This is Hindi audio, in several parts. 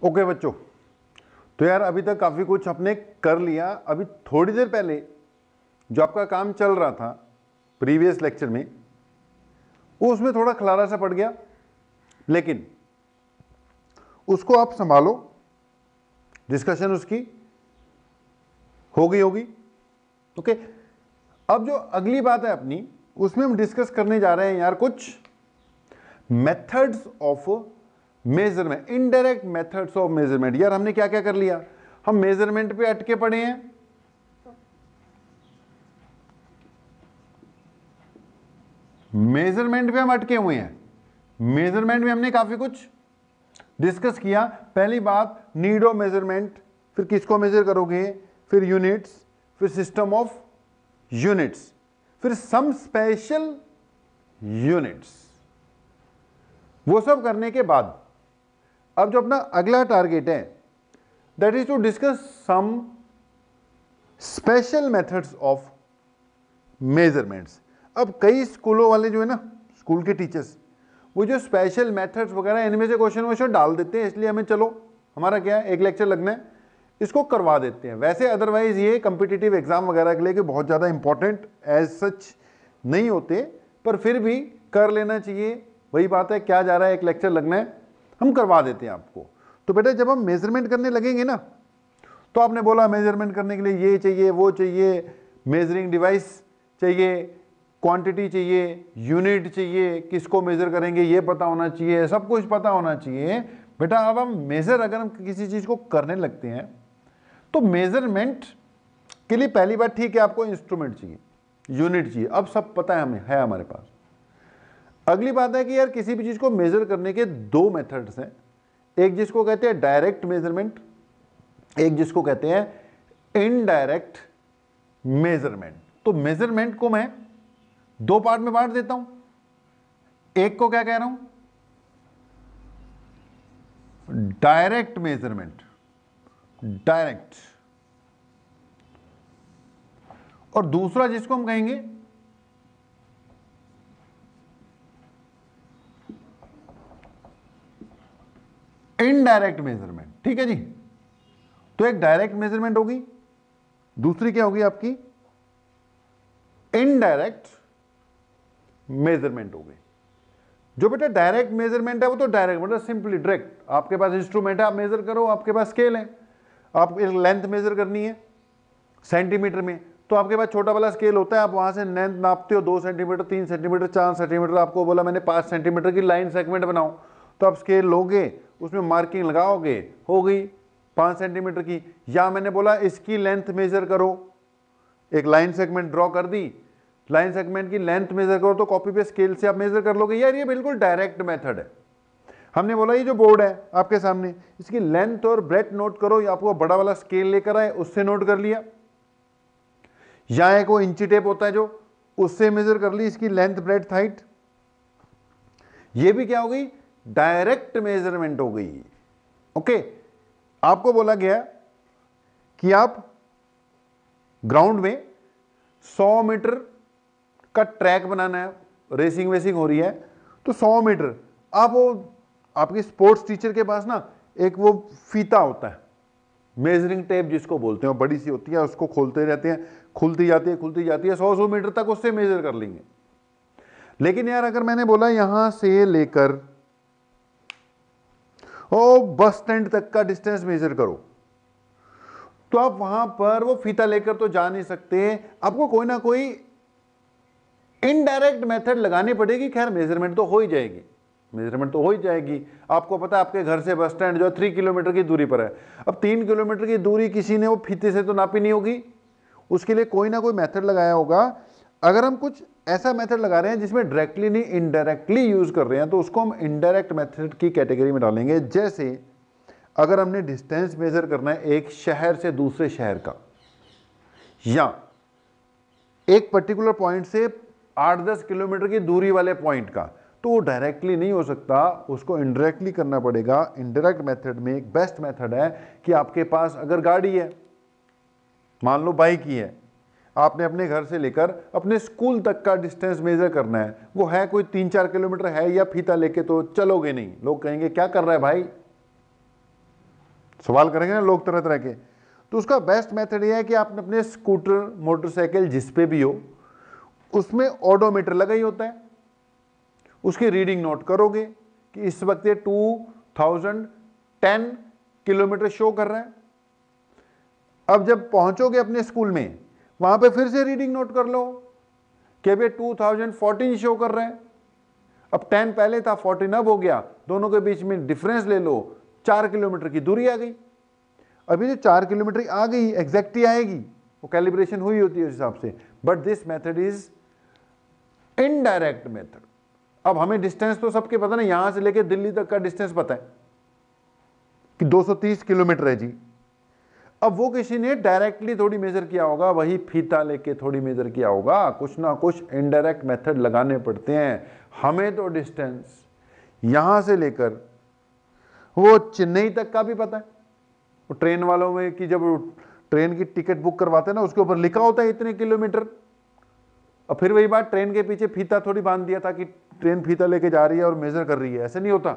ओके बच्चों, तो यार अभी तक काफ़ी कुछ आपने कर लिया। अभी थोड़ी देर पहले जो आपका काम चल रहा था प्रीवियस लेक्चर में, वो उसमें थोड़ा खलारा सा पड़ गया, लेकिन उसको आप संभालो, डिस्कशन उसकी होगी। ओके, अब जो अगली बात है अपनी, उसमें हम डिस्कस करने जा रहे हैं यार कुछ methods of measurement, indirect methods of measurement. यार हमने क्या क्या कर लिया, हम मेजरमेंट पे अटके पड़े हैं, मेजरमेंट पे हम अटके हुए हैं। मेजरमेंट में हमने काफी कुछ डिस्कस किया। पहली बात नीड ऑफ मेजरमेंट, फिर किसको मेजर करोगे, फिर यूनिट्स, फिर सिस्टम ऑफ यूनिट्स, फिर सम स्पेशल यूनिट्स। वो सब करने के बाद अब जो अपना अगला टारगेट है, that is to discuss some special methods of measurements. अब कई स्कूलों वाले जो है ना, स्कूल के टीचर्स, वो जो स्पेशल मेथड्स वगैरह इनमें से क्वेश्चन डाल देते हैं, इसलिए हमें चलो हमारा क्या है, एक लेक्चर लगना है, इसको करवा देते हैं। वैसे अदरवाइज ये कम्पिटिटिव एग्जाम वगैरह के लिए बहुत ज़्यादा इंपॉर्टेंट एज सच नहीं होते, पर फिर भी कर लेना चाहिए। वही बात है, क्या जा रहा है, एक लेक्चर लगना है, हम करवा देते हैं आपको। तो बेटा जब हम मेजरमेंट करने लगेंगे ना, तो आपने बोला मेजरमेंट करने के लिए ये चाहिए, वो चाहिए, मेजरिंग डिवाइस चाहिए, क्वांटिटी चाहिए, यूनिट चाहिए, किसको मेजर करेंगे ये पता होना चाहिए, सब कुछ पता होना चाहिए। बेटा अब हम मेजर अगर हम किसी चीज को करने लगते हैं, तो मेजरमेंट के लिए पहली बात, ठीक है, आपको इंस्ट्रूमेंट चाहिए, यूनिट चाहिए, अब सब पता है हमें, है हमारे पास। अगली बात है कि यार किसी भी चीज को मेजर करने के दो मेथड्स हैं, एक जिसको कहते हैं डायरेक्ट मेजरमेंट, एक जिसको कहते हैं इनडायरेक्ट मेजरमेंट। तो मेजरमेंट को मैं दो पार्ट में बांट देता हूं। एक को क्या कह रहा हूं, डायरेक्ट मेजरमेंट, डायरेक्ट, और दूसरा जिसको हम कहेंगे इनडायरेक्ट मेजरमेंट। ठीक है जी, तो एक डायरेक्ट मेजरमेंट होगी, दूसरी क्या होगी आपकी, इनडायरेक्ट मेजरमेंट हो गई। जो बेटा डायरेक्ट मेजरमेंट है वो तो डायरेक्ट मतलब सिंपली डायरेक्ट, आपके पास इंस्ट्रूमेंट है, आप मेजर करो, आपके पास स्केल है, आप एक लेंथ मेजर करनी है सेंटीमीटर में, तो आपके पास छोटा वाला स्केल होता है, आप वहां से लेंथ नापते हो, 2 सेंटीमीटर, 3 सेंटीमीटर, 4 सेंटीमीटर, आपको बोला मैंने 5 सेंटीमीटर की लाइन सेगमेंट बनाओ, तो आप स्केल लोगे, उसमें मार्किंग लगाओगे, हो गई 5 सेंटीमीटर की। या मैंने बोला इसकी लेंथ मेजर करो, एक लाइन सेगमेंट ड्रॉ कर दी, लाइन सेगमेंट की लेंथ मेजर करो, तो कॉपी पे स्केल से आप मेजर कर लोगे। यार ये बिल्कुल डायरेक्ट मेथड है। हमने बोला ये जो बोर्ड है आपके सामने, इसकी लेंथ और ब्रेड्थ नोट करो, या आपको बड़ा वाला स्केल लेकर आए, उससे नोट कर लिया, या एक वो इंची टेप होता है जो, उससे मेजर कर ली इसकी लेंथ ब्रेड्थ हाइट। ये भी क्या हो गई, डायरेक्ट मेजरमेंट हो गई। ओके, आपको बोला गया कि आप ग्राउंड में 100 मीटर का ट्रैक बनाना है, रेसिंग वेसिंग हो रही है, तो 100 मीटर आप वो, आपके स्पोर्ट्स टीचर के पास ना एक वो फीता होता है, मेजरिंग टेप जिसको बोलते हैं, बड़ी सी होती है, उसको खोलते रहते हैं, खुलती जाती है 100 मीटर तक उससे मेजर कर लेंगे। लेकिन यार अगर मैंने बोला यहां से लेकर ओ बस स्टैंड तक का डिस्टेंस मेजर करो, तो आप वहां पर वो फीता लेकर तो जा नहीं सकते, आपको कोई ना कोई इनडायरेक्ट मेथड लगानी पड़ेगी। खैर मेजरमेंट तो हो ही जाएगी, मेजरमेंट तो हो ही जाएगी। आपको पता है आपके घर से बस स्टैंड जो है 3 किलोमीटर की दूरी पर है, अब 3 किलोमीटर की दूरी किसी ने वो फीते से तो नापी नहीं होगी, उसके लिए कोई ना कोई मेथड लगाया होगा। अगर हम कुछ ऐसा मेथड लगा रहे हैं जिसमें डायरेक्टली नहीं इनडायरेक्टली यूज कर रहे हैं, तो उसको हम इनडायरेक्ट मेथड की कैटेगरी में डालेंगे। जैसे अगर हमने डिस्टेंस मेजर करना है एक शहर से दूसरे शहर का, या एक पर्टिकुलर पॉइंट से 8-10 किलोमीटर की दूरी वाले पॉइंट का, तो वो डायरेक्टली नहीं हो सकता, उसको इनडायरेक्टली करना पड़ेगा। इनडायरेक्ट मेथड में एक बेस्ट मेथड है कि आपके पास अगर गाड़ी है, मान लो बाइक ही है, आपने अपने घर से लेकर अपने स्कूल तक का डिस्टेंस मेजर करना है, वो है कोई 3-4 किलोमीटर है, या फीता लेके तो चलोगे नहीं, लोग कहेंगे क्या कर रहा है भाई, सवाल करेंगे ना लोग तरह तरह के। तो उसका बेस्ट मेथड ये है कि आपने अपने स्कूटर, मोटरसाइकिल जिस पे भी हो, उसमें ओडोमीटर लगा ही होता है, उसकी रीडिंग नोट करोगे कि इस वक्त ये 2010 किलोमीटर शो कर रहा है। अब जब पहुंचोगे अपने स्कूल में, वहां पे फिर से रीडिंग नोट कर लो कि अभी 2014 शो कर रहा है। अब 10 पहले था, 14 अब हो गया, दोनों के बीच में डिफरेंस ले लो, 4 किलोमीटर की दूरी आ गई। अभी जो 4 किलोमीटर आ गई एग्जैक्ट ही आएगी, वो कैलिब्रेशन हुई होती है उस हिसाब से, but this method is indirect method. अब हमें डिस्टेंस तो सबके पता ना, यहां से लेके दिल्ली तक का डिस्टेंस पता है कि 230 किलोमीटर है जी। अब वो किसी ने डायरेक्टली थोड़ी मेजर किया होगा, वही फीता लेके थोड़ी मेजर किया होगा, कुछ ना कुछ इनडायरेक्ट मेथड लगाने पड़ते हैं। हमें तो डिस्टेंस यहां से लेकर वो चेन्नई तक का भी पता है। वो ट्रेन वालों में कि जब ट्रेन की टिकट बुक करवाते हैं ना, उसके ऊपर लिखा होता है इतने किलोमीटर। और फिर वही बात, ट्रेन के पीछे फीता थोड़ी बांध दिया था कि ट्रेन फीता लेके जा रही है और मेजर कर रही है, ऐसे नहीं होता।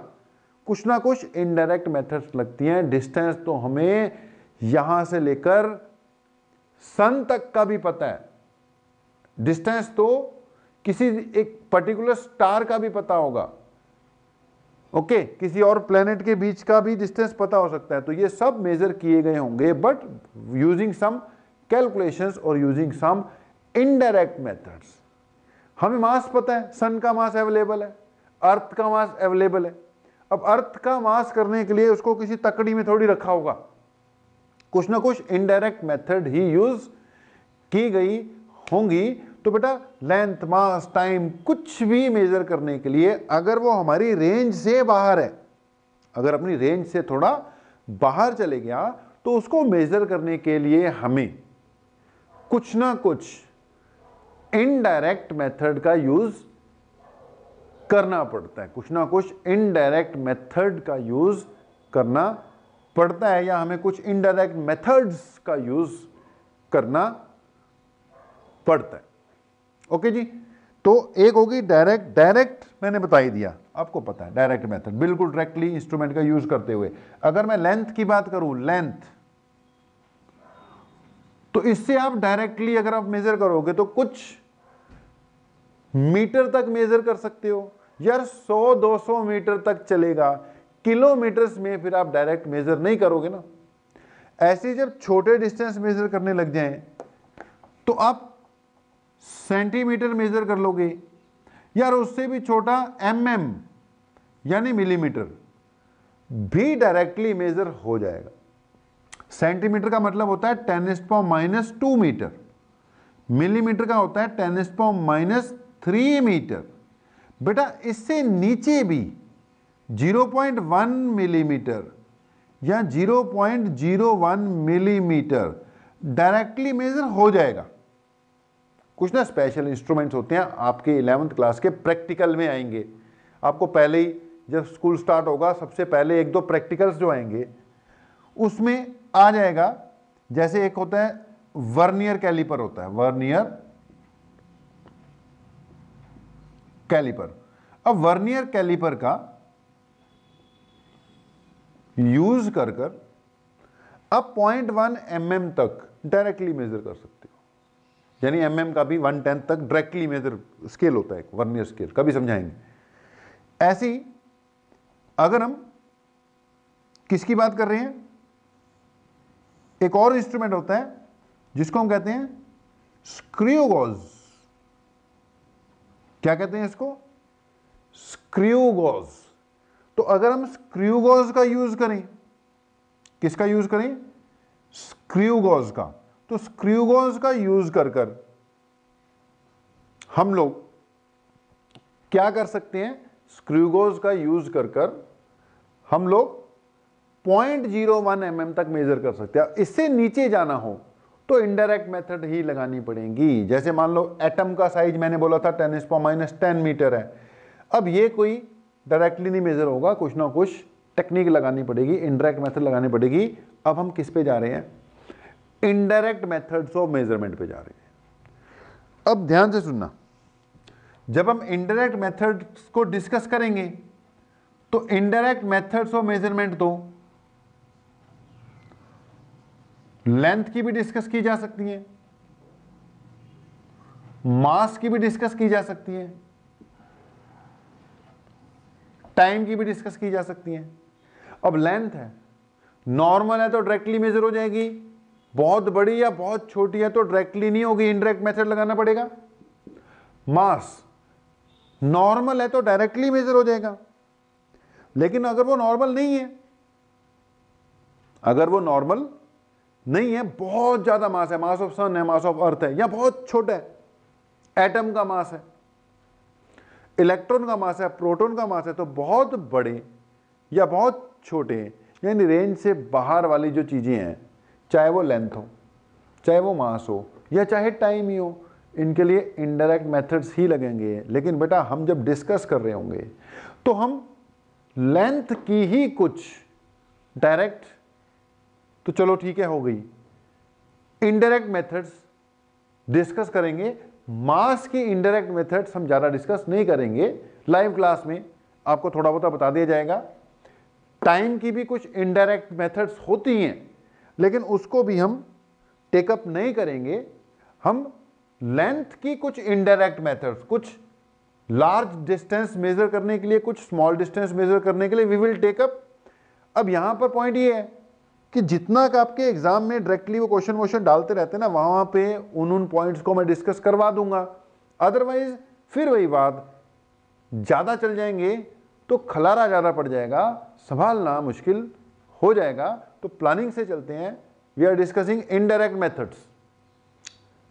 कुछ ना कुछ इनडायरेक्ट मेथड्स लगती हैं। डिस्टेंस तो हमें यहां से लेकर सन तक का भी पता है, डिस्टेंस तो किसी एक पर्टिकुलर स्टार का भी पता होगा, ओके, किसी और प्लेनेट के बीच का भी डिस्टेंस पता हो सकता है। तो ये सब मेजर किए गए होंगे, बट यूजिंग सम कैलकुलेशंस और यूजिंग सम इनडायरेक्ट मेथड्स। हमें मास पता है, सन का मास अवेलेबल है, अर्थ का मास अवेलेबल है। अब अर्थ का मास करने के लिए उसको किसी तकड़ी में थोड़ी रखा होगा, कुछ ना कुछ इनडायरेक्ट मेथड ही यूज की गई होंगी। तो बेटा लेंथ, मास, टाइम कुछ भी मेजर करने के लिए अगर वो हमारी रेंज से बाहर है, अगर अपनी रेंज से थोड़ा बाहर चले गया, तो उसको मेजर करने के लिए हमें कुछ ना कुछ इनडायरेक्ट मेथड का यूज करना पड़ता है, कुछ ना कुछ इनडायरेक्ट मेथड का यूज करना पड़ता है, या हमें कुछ इनडायरेक्ट मेथड्स का यूज करना पड़ता है। ओके जी, तो एक होगी डायरेक्ट। डायरेक्ट मैंने बता ही दिया, आपको पता है डायरेक्ट मेथड, बिल्कुल डायरेक्टली इंस्ट्रूमेंट का यूज करते हुए। अगर मैं लेंथ की बात करूं, लेंथ, तो इससे आप डायरेक्टली अगर आप मेजर करोगे तो कुछ मीटर तक मेजर कर सकते हो यार, 100-200 मीटर तक चलेगा, किलोमीटर्स में फिर आप डायरेक्ट मेजर नहीं करोगे ना। ऐसे जब छोटे डिस्टेंस मेजर करने लग जाएं तो आप सेंटीमीटर मेजर कर लोगे यार, उससे भी छोटा mm यानी मिलीमीटर भी डायरेक्टली मेजर हो जाएगा। सेंटीमीटर का मतलब होता है 10⁻² मीटर, मिलीमीटर का होता है 10⁻³ मीटर। बेटा इससे नीचे भी 0.1 मिलीमीटर या 0.01 मिलीमीटर डायरेक्टली मेजर हो जाएगा। कुछ ना स्पेशल इंस्ट्रूमेंट्स होते हैं, आपके 11th क्लास के प्रैक्टिकल में आएंगे। आपको पहले ही जब स्कूल स्टार्ट होगा, सबसे पहले 1-2 प्रैक्टिकल्स जो आएंगे उसमें आ जाएगा। जैसे एक होता है वर्नियर कैलिपर, होता है वर्नियर कैलिपर। अब वर्नियर कैलिपर का यूज कर कर अब 0.1 mm तक डायरेक्टली मेजर कर सकते हो, यानी mm का भी 1/10 तक डायरेक्टली मेजर स्केल होता है, वर्नियर स्केल, कभी समझाएंगे। ऐसी अगर हम किसकी बात कर रहे हैं, एक और इंस्ट्रूमेंट होता है जिसको हम कहते हैं स्क्रू गॉज। क्या कहते हैं इसको? Screw gauge. तो अगर हम स्क्रू गॉज का यूज करें, किसका यूज करें? स्क्रू गॉज का। तो स्क्रू गॉज का यूज कर कर हम लोग क्या कर सकते हैं? स्क्रू गॉज का यूज कर कर हम लोग 0.01 mm तक मेजर कर सकते हैं। इससे नीचे जाना हो तो इनडायरेक्ट मेथड ही लगानी पड़ेगी। जैसे मान लो एटम का साइज मैंने बोला था 10⁻10 मीटर है। अब ये कोई डायरेक्टली नहीं मेजर होगा, कुछ ना कुछ टेक्निक लगानी पड़ेगी, इनडायरेक्ट मेथड लगानी पड़ेगी। अब हम किस पे जा रहे हैं? इनडायरेक्ट मेथड्स ऑफ मेजरमेंट पे जा रहे हैं। अब ध्यान से सुनना, जब हम इनडायरेक्ट मेथड्स को डिस्कस करेंगे तो इनडायरेक्ट मेथड्स ऑफ मेजरमेंट तो लेंथ की भी डिस्कस की जा सकती है, मास की भी डिस्कस की जा सकती है, टाइम की भी डिस्कस की जा सकती है। अब लेंथ है, नॉर्मल है तो डायरेक्टली मेजर हो जाएगी, बहुत बड़ी या बहुत छोटी है तो डायरेक्टली नहीं होगी, इनडायरेक्ट मेथड लगाना पड़ेगा। मास नॉर्मल है तो डायरेक्टली मेजर हो जाएगा, लेकिन अगर वो नॉर्मल नहीं है, अगर वो नॉर्मल नहीं है, बहुत ज्यादा मास है, मास ऑफ सन है, मास ऑफ अर्थ है, या बहुत छोटा है, एटम का मास है, इलेक्ट्रॉन का मास है, प्रोटॉन का मास है, तो बहुत बड़े या बहुत छोटे यानी रेंज से बाहर वाली जो चीजें हैं, चाहे वो लेंथ हो, चाहे वो मास हो, या चाहे टाइम ही हो, इनके लिए इनडायरेक्ट मेथड्स ही लगेंगे। लेकिन बेटा हम जब डिस्कस कर रहे होंगे तो हम लेंथ की ही कुछ डायरेक्ट, तो चलो ठीक है हो गई, इनडायरेक्ट मेथड्स डिस्कस करेंगे। मास की इनडायरेक्ट मेथड्स हम ज्यादा डिस्कस नहीं करेंगे, लाइव क्लास में आपको थोड़ा बहुत बता दिया जाएगा। टाइम की भी कुछ इनडायरेक्ट मेथड्स होती हैं, लेकिन उसको भी हम टेकअप नहीं करेंगे। हम लेंथ की कुछ इनडायरेक्ट मेथड्स, कुछ लार्ज डिस्टेंस मेजर करने के लिए, कुछ स्मॉल डिस्टेंस मेजर करने के लिए वी विल टेकअप। अब यहां पर पॉइंट ये है कि जितना का आपके एग्जाम में डायरेक्टली वो क्वेश्चन डालते रहते हैं ना, वहां पे उन पॉइंट्स को मैं डिस्कस करवा दूंगा। अदरवाइज फिर वही बात, ज्यादा चल जाएंगे तो खलारा ज्यादा पड़ जाएगा, संभालना मुश्किल हो जाएगा। तो प्लानिंग से चलते हैं। We are discussing indirect methods.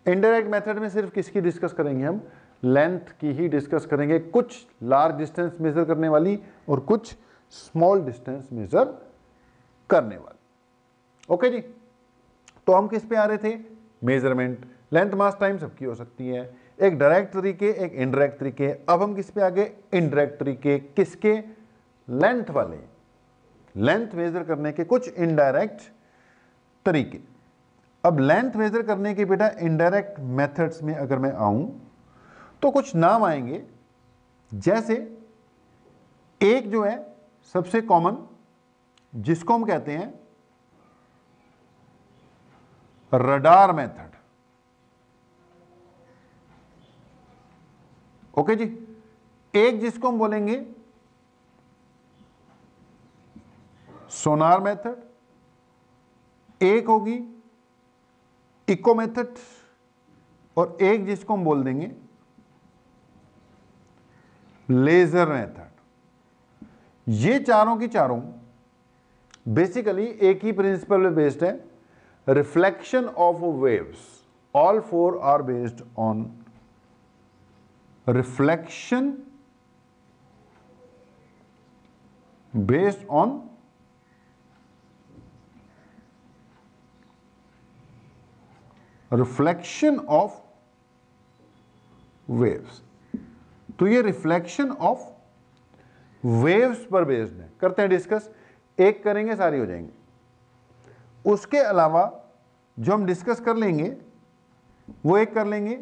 Indirect method में सिर्फ किसकी डिस्कस करेंगे हम? लेंथ की ही डिस्कस करेंगे, कुछ लार्ज डिस्टेंस मेजर करने वाली और कुछ स्मॉल डिस्टेंस मेजर करने वाली। ओके जी, तो हम किस पे आ रहे थे? मेजरमेंट। लेंथ मास टाइम सबकी हो सकती है, एक डायरेक्ट तरीके, एक इनडायरेक्ट तरीके। अब हम किस पे आ गए? इनडायरेक्ट तरीके। किसके? लेंथ वाले। लेंथ मेजर करने के कुछ इनडायरेक्ट तरीके। अब लेंथ मेजर करने के बेटा इनडायरेक्ट मेथड्स में अगर मैं आऊं तो कुछ नाम आएंगे, जैसे एक जो है सबसे कॉमन, जिसको हम कहते हैं रडार मेथड। ओके जी। एक जिसको हम बोलेंगे सोनार मेथड, एक होगी इको मेथड, और एक जिसको हम बोल देंगे लेजर मेथड। ये चारों की चारों बेसिकली एक ही प्रिंसिपल पे बेस्ड है, reflection of waves. All four are based on reflection based on reflection of waves. तो ये रिफ्लेक्शन ऑफ वेव्स पर बेस्ड है। करते हैं डिस्कस, एक करेंगे सारी हो जाएंगे। उसके अलावा जो हम डिस्कस कर लेंगे वो एक कर लेंगे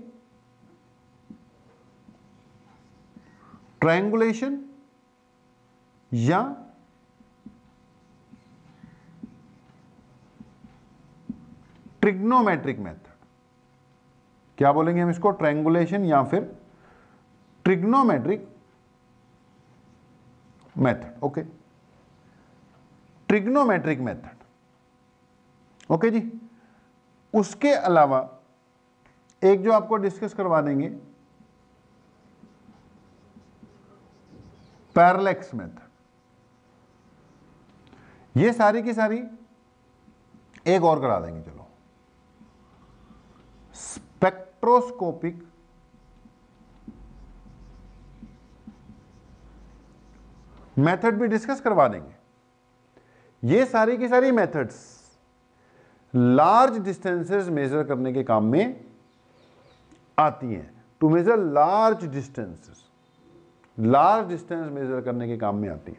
ट्रायंगुलेशन या ट्रिग्नोमेट्रिक मेथड। क्या बोलेंगे हम इसको? ट्रायंगुलेशन या फिर trigonometric method. Okay, trigonometric method. Okay जी। उसके अलावा एक जो आपको डिस्कस करवा देंगे पैरेलैक्स मेथड। ये सारी की सारी एक और करा देंगे, चलो स्पेक्ट्रोस्कोपिक मेथड भी डिस्कस करवा देंगे। ये सारी की सारी मेथड्स लार्ज डिस्टेंसेस मेजर करने के काम में आती हैं। To measure large distances, large distance measure करने के काम में आती है।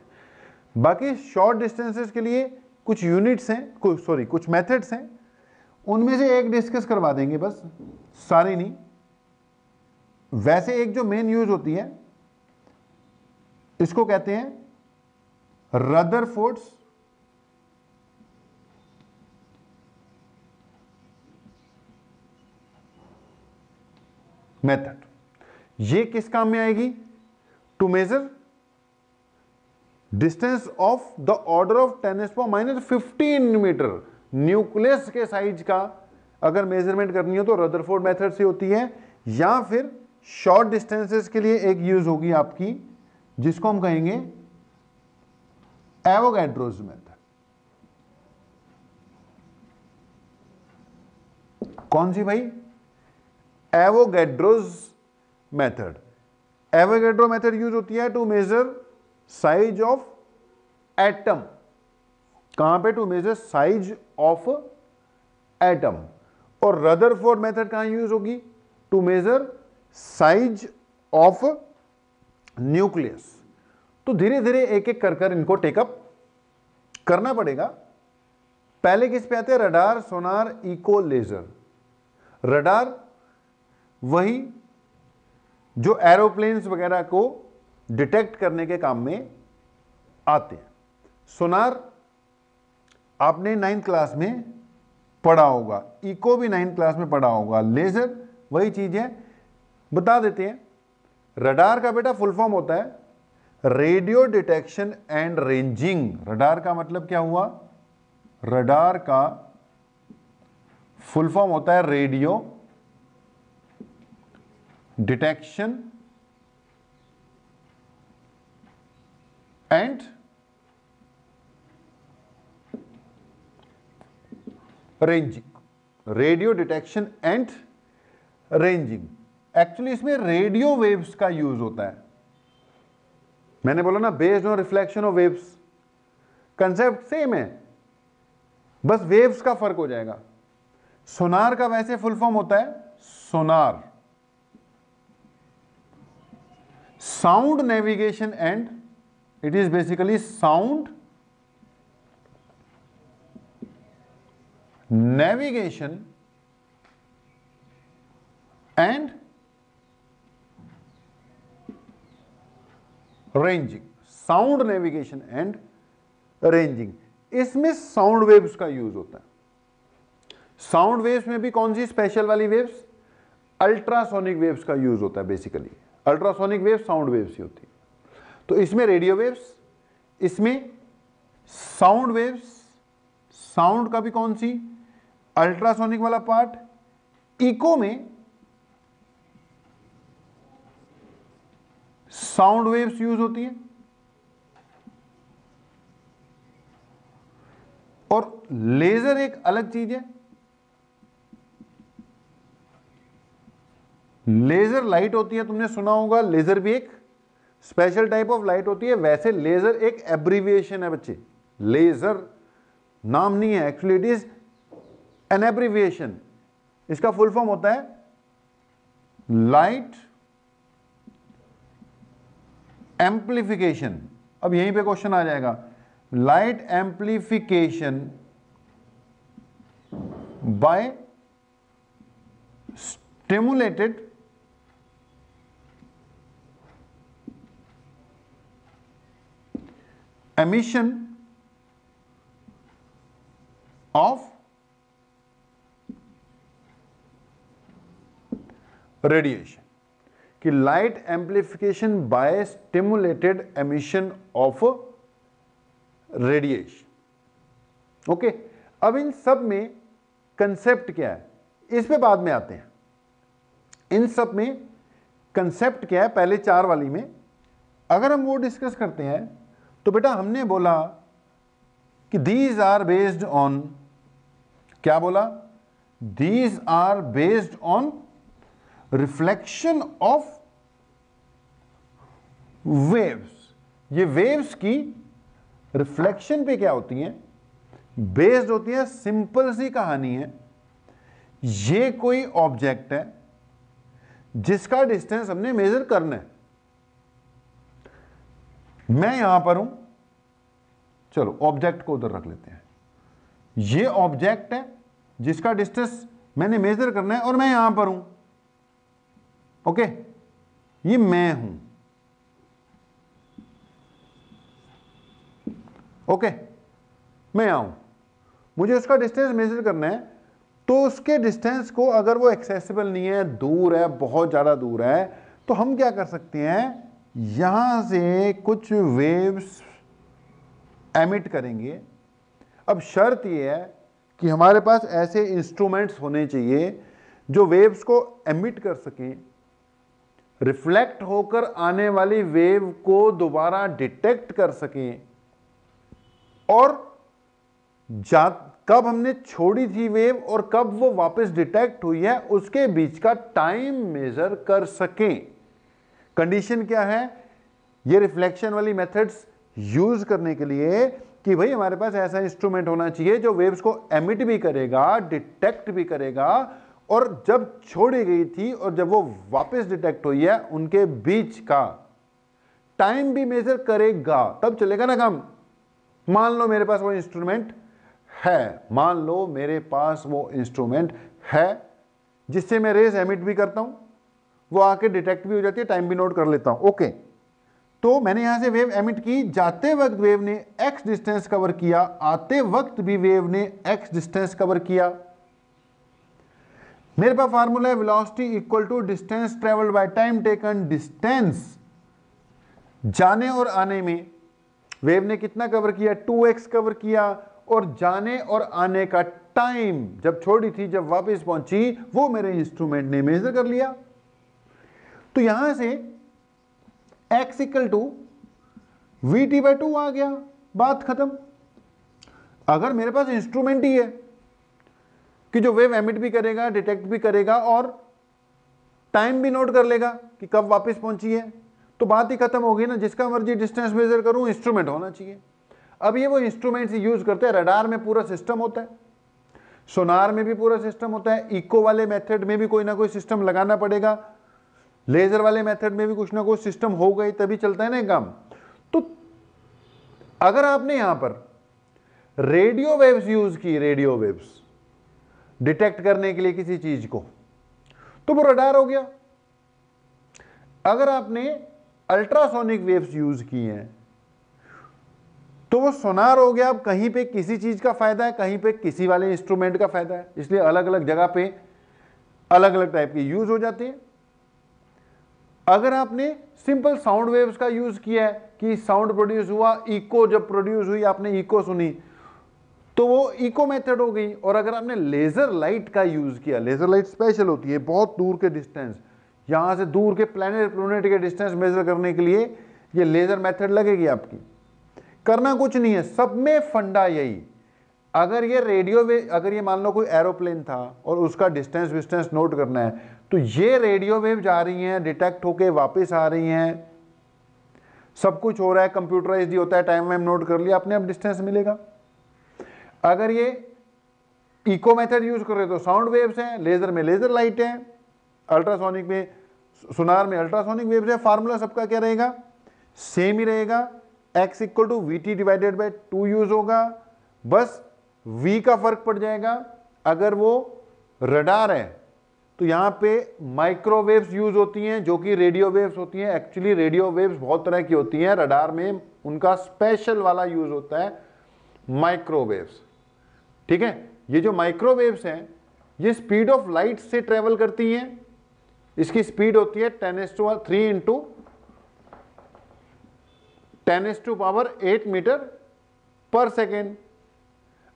बाकी शॉर्ट डिस्टेंसेस के लिए कुछ यूनिट्स हैं, कुछ मेथड्स हैं, उनमें से एक डिस्कस करवा देंगे बस, सारी नहीं। वैसे एक जो मेन यूज होती है इसको कहते हैं रदरफोर्ड्स मेथड। ये किस काम में आएगी? To measure distance of the order of 10⁻⁻15 metre. Nucleus के साइज का अगर मेजरमेंट करनी हो तो रदरफोर्ड मेथड से होती है, या फिर शॉर्ट डिस्टेंसेस के लिए एक यूज होगी आपकी जिसको हम कहेंगे एवोगैड्रोस मेथड। कौन सी भाई? Avogadro's method. Avogadro method use होती है to measure size of atom. कहां पे? To measure size of atom. और रदरफोर्ड मेथड कहां यूज होगी? To measure size of nucleus. तो धीरे धीरे एक एक कर कर इनको टेकअप करना पड़ेगा। पहले किस पे आते हैं? रडार, सोनार, इको, लेजर। रडार वही जो एरोप्लेन्स वगैरह को डिटेक्ट करने के काम में आते हैं। सोनार आपने 9th क्लास में पढ़ा होगा, इको भी 9th क्लास में पढ़ा होगा। लेजर वही चीज है, बता देते हैं। रडार का बेटा फुल फॉर्म होता है radio detection and ranging. Radar का मतलब क्या हुआ? रडार का फुल फॉर्म होता है radio detection and ranging. Radio detection and ranging. Actually इसमें रेडियो वेव्स का यूज होता है। मैंने बोला ना based on reflection of waves, concept same है, बस वेव्स का फर्क हो जाएगा। सोनार का वैसे फुल फॉर्म होता है sonar, sound navigation and, it is basically sound navigation and ranging. Sound navigation and ranging, इसमें साउंड वेव्स का यूज होता है। साउंड वेव्स में भी कौन सी स्पेशल वाली वेव्स? अल्ट्रासोनिक वेव्स का यूज होता है। Basically ultrasonic waves sound waves ही होती है। तो इसमें रेडियो वेव्स, इसमें साउंड वेव्स, साउंड का भी कौन सी? अल्ट्रासोनिक वाला पार्ट। इको में साउंड वेव्स यूज होती है। और लेजर एक अलग चीज है। लेजर लाइट होती है, तुमने सुना होगा, लेजर भी एक स्पेशल टाइप ऑफ लाइट होती है। वैसे लेजर एक एब्रीविएशन है बच्चे, लेजर नाम नहीं है, actually it is an abbreviation. इसका फुल फॉर्म होता है लाइट एम्प्लीफिकेशन। अब यहीं पे क्वेश्चन आ जाएगा, light amplification by stimulated emission of radiation, कि light amplification by stimulated emission of radiation. Okay, अब इन सब में कंसेप्ट क्या है, इस पे बाद में आते हैं। इन सब में कंसेप्ट क्या है, पहले 4 वाली में अगर हम वो डिस्कस करते हैं तो बेटा हमने बोला कि दीज आर बेस्ड ऑन, क्या बोला? These are based on reflection of waves. ये वेव्स की रिफ्लेक्शन पे क्या होती हैं? बेस्ड होती है। सिंपल सी कहानी है, ये कोई ऑब्जेक्ट है जिसका डिस्टेंस हमने मेजर करना है। मैं यहां पर हूं, चलो ऑब्जेक्ट को उधर रख लेते हैं। ये ऑब्जेक्ट है जिसका डिस्टेंस मैंने मेजर करना है और मैं यहां पर हूं। ओके, ये मैं हूं। ओके, मैं यहां हूं, मुझे उसका डिस्टेंस मेजर करना है। तो उसके डिस्टेंस को अगर वो एक्सेसिबल नहीं है, दूर है, बहुत ज़्यादा दूर है, तो हम क्या कर सकते हैं, यहाँ से कुछ वेव्स एमिट करेंगे। अब शर्त ये है कि हमारे पास ऐसे इंस्ट्रूमेंट्स होने चाहिए जो वेव्स को एमिट कर सकें, रिफ्लेक्ट होकर आने वाली वेव को दोबारा डिटेक्ट कर सकें, और कब हमने छोड़ी थी वेव और कब वो वापस डिटेक्ट हुई है उसके बीच का टाइम मेजर कर सकें। कंडीशन क्या है, ये रिफ्लेक्शन वाली मेथड्स यूज करने के लिए कि भाई हमारे पास ऐसा इंस्ट्रूमेंट होना चाहिए जो वेव्स को एमिट भी करेगा, डिटेक्ट भी करेगा, और जब छोड़ी गई थी और जब वो वापस डिटेक्ट हुई है उनके बीच का टाइम भी मेजर करेगा, तब चलेगा ना काम। मान लो मेरे पास वो इंस्ट्रूमेंट है, मान लो मेरे पास वो इंस्ट्रूमेंट है जिससे मैं रेज एमिट भी करता हूं, वो आके डिटेक्ट भी हो जाती है, टाइम भी नोट कर लेता हूं। ओके, तो मैंने यहां से वेव एमिट की, जाते वक्त वेव ने x डिस्टेंस कवर किया, आते वक्त भी वेव ने x डिस्टेंस कवर किया। मेरे पास फार्मूला है velocity equal to distance travelled by time taken. Distance जाने और आने में वेव ने कितना कवर किया, 2x कवर किया, और जाने और आने का टाइम, जब छोड़ी थी जब वापस पहुंची, वो मेरे इंस्ट्रूमेंट ने मेजर कर लिया। तो यहां से x इक्वल टू vt/2 आ गया, बात खत्म। अगर मेरे पास इंस्ट्रूमेंट ही है कि जो वेव एमिट भी करेगा, डिटेक्ट भी करेगा और टाइम भी नोट कर लेगा कि कब वापस पहुंची है, तो बात ही खत्म होगी ना। जिसका मर्जी डिस्टेंस मेजर करूं, इंस्ट्रूमेंट होना चाहिए। अब ये वो इंस्ट्रूमेंट्स यूज करते हैं, रडार में पूरा सिस्टम होता है, सोनार में भी पूरा सिस्टम होता है, इको वाले मेथड में भी कोई ना कोई सिस्टम लगाना पड़ेगा, लेजर वाले मेथड में भी कुछ ना कुछ सिस्टम हो गई तभी चलता है ना काम। तो अगर आपने यहां पर रेडियो वेव्स यूज की, रेडियो वेव्स डिटेक्ट करने के लिए किसी चीज को, तो वो रडार हो गया। अगर आपने अल्ट्रासोनिक वेव्स यूज की हैं तो वो सोनार हो गया। अब कहीं पे किसी चीज का फायदा है, कहीं पे किसी वाले इंस्ट्रूमेंट का फायदा है, इसलिए अलग अलग जगह पे अलग अलग टाइप के यूज हो जाते हैं। अगर आपने सिंपल साउंड वेव्स का यूज किया है कि साउंड प्रोड्यूस हुआ, इको जब प्रोड्यूस हुई, आपने इको सुनी, तो वो इको मेथड हो गई। और अगर आपने लेजर लाइट का यूज किया, लेजर लाइट स्पेशल होती है, बहुत दूर के डिस्टेंस, यहां से दूर के प्लैनेट के डिस्टेंस मेजर करने के लिए ये लेजर मेथड लगेगी आपकी। करना कुछ नहीं है, सब में फंडा यही। अगर ये रेडियो वेव, अगर ये मान लो कोई एरोप्लेन था और उसका डिस्टेंस नोट करना है, तो ये रेडियो वेव जा रही हैं, डिटेक्ट होके वापस आ रही हैं, सब कुछ हो रहा है, कंप्यूटराइज्ड होता है, टाइम वाइम नोट कर लिया, अपने आप डिस्टेंस मिलेगा। अगर ये इको मेथड यूज कर रहे तो साउंड वेव्स हैं, लेजर में लेजर लाइट है, अल्ट्रासोनिक में, सोनार में अल्ट्रासोनिक वेव्स है। फार्मूला सबका क्या रहेगा, सेम ही रहेगा, x equal to vt/2 use होगा, बस v का फर्क पड़ जाएगा। अगर वो रडार है तो यहां पे माइक्रोवेव्स यूज होती हैं जो कि रेडियो वेव्स होती हैं। एक्चुअली रेडियो वेव्स बहुत तरह की होती हैं, रडार में उनका स्पेशल वाला यूज होता है माइक्रोवेव्स। ठीक है, ये जो माइक्रोवेव्स हैं ये स्पीड ऑफ लाइट से ट्रेवल करती हैं। इसकी स्पीड होती है 10⁻³ इंटू 10⁸ मीटर पर सेकेंड।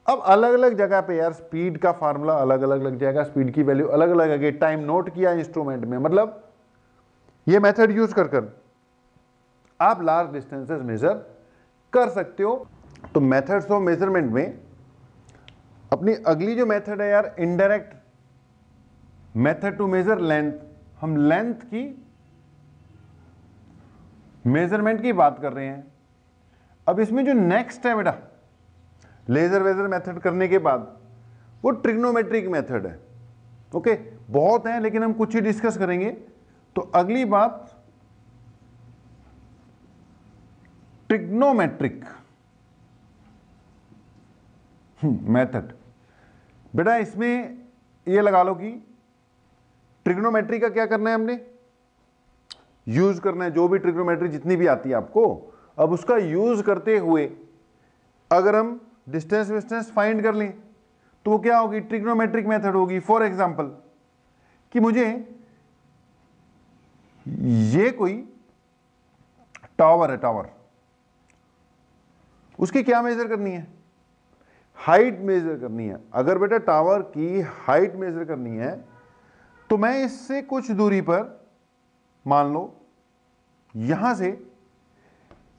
अब अलग अलग जगह पे यार स्पीड का फार्मूला अलग अलग लग जाएगा, स्पीड की वैल्यू अलग अलग है। टाइम नोट किया इंस्ट्रूमेंट में, मतलब ये मेथड यूज कर आप लार्ज डिस्टेंसेस मेजर कर सकते हो। तो मेथड्स ऑफ मेजरमेंट में अपनी अगली जो मेथड है यार, indirect method to measure length. हम लेंथ की मेजरमेंट की बात कर रहे हैं। अब इसमें जो नेक्स्ट है बेटा, लेजर वेजर मेथड करने के बाद, वो ट्रिग्नोमेट्रिक मेथड है। ओके, बहुत है लेकिन हम कुछ ही डिस्कस करेंगे। तो अगली बात ट्रिग्नोमेट्रिक मेथड। बेटा इसमें ये लगा लो कि ट्रिग्नोमेट्री का क्या करना है, हमने यूज करना है जो भी ट्रिग्नोमेट्री जितनी भी आती है आपको। अब उसका यूज करते हुए अगर हम डिस्टेंस विस्टेंस फाइंड कर लें तो वो क्या होगी, ट्रिग्नोमेट्रिक मेथड होगी। फॉर एग्जांपल कि मुझे ये कोई टावर है, टावर, उसकी क्या मेजर करनी है, हाइट मेजर करनी है। अगर बेटा टावर की हाइट मेजर करनी है तो मैं इससे कुछ दूरी पर, मान लो यहां से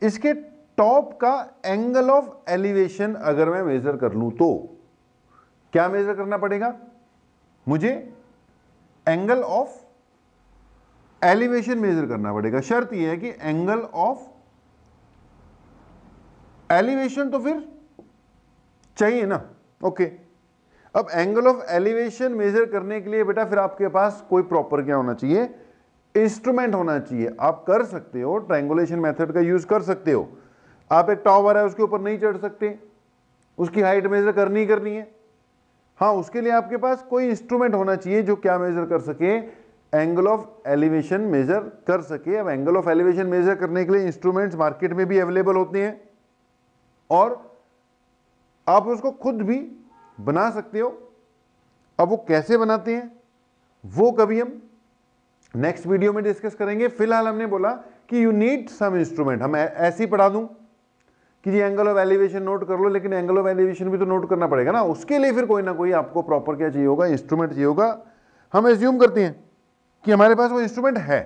इसके टॉप का एंगल ऑफ एलिवेशन अगर मैं मेजर कर लूं तो क्या मेजर करना पड़ेगा मुझे, एंगल ऑफ एलिवेशन मेजर करना पड़ेगा। शर्त यह है कि एंगल ऑफ एलिवेशन तो फिर चाहिए ना। ओके, अब एंगल ऑफ एलिवेशन मेजर करने के लिए बेटा फिर आपके पास कोई प्रॉपर क्या होना चाहिए, इंस्ट्रूमेंट होना चाहिए। आप कर सकते हो, ट्रायंगुलेशन मेथड का यूज कर सकते हो। आप एक टावर है उसके ऊपर नहीं चढ़ सकते, उसकी हाइट मेजर करनी ही करनी है। हाँ, उसके लिए आपके पास कोई इंस्ट्रूमेंट होना चाहिए जो क्या मेजर कर सके, एंगल ऑफ एलिवेशन मेजर कर सके। अब एंगल ऑफ एलिवेशन मेजर करने के लिए इंस्ट्रूमेंट्स मार्केट में भी अवेलेबल होते हैं और आप उसको खुद भी बना सकते हो। अब वो कैसे बनाते हैं वो कभी हम नेक्स्ट वीडियो में डिस्कस करेंगे। फिलहाल हमने बोला कि यू नीड सम इंस्ट्रूमेंट। हम ऐसे ही पढ़ा दूं कि जी एंगल ऑफ एलिवेशन नोट कर लो, लेकिन एंगल ऑफ एलिवेशन भी तो नोट करना पड़ेगा ना। उसके लिए फिर कोई ना कोई आपको प्रॉपर क्या चाहिए होगा, इंस्ट्रूमेंट चाहिए होगा। हम एज्यूम करते हैं कि हमारे पास वो इंस्ट्रूमेंट है,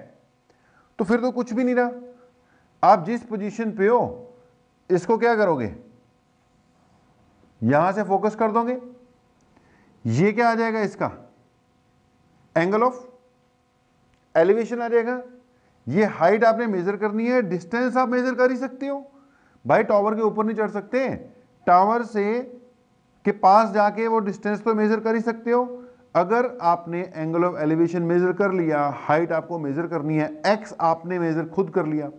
तो फिर तो कुछ भी नहीं रहा। आप जिस पोजीशन पे हो इसको क्या करोगे, यहां से फोकस कर दोगे, ये क्या आ जाएगा, इसका एंगल ऑफ एलिवेशन आ जाएगा। ये हाइट आपने मेजर करनी है, डिस्टेंस आप मेजर कर ही सकते हो भाई। टावर के ऊपर नहीं चढ़ सकते, टावर से के पास जाके वो डिस्टेंस तो मेजर कर ही सकते हो। अगर आपने एंगल ऑफ एलिवेशन मेजर कर लिया, हाइट आपको मेजर करनी है, एक्स आपने मेजर खुद कर लिया,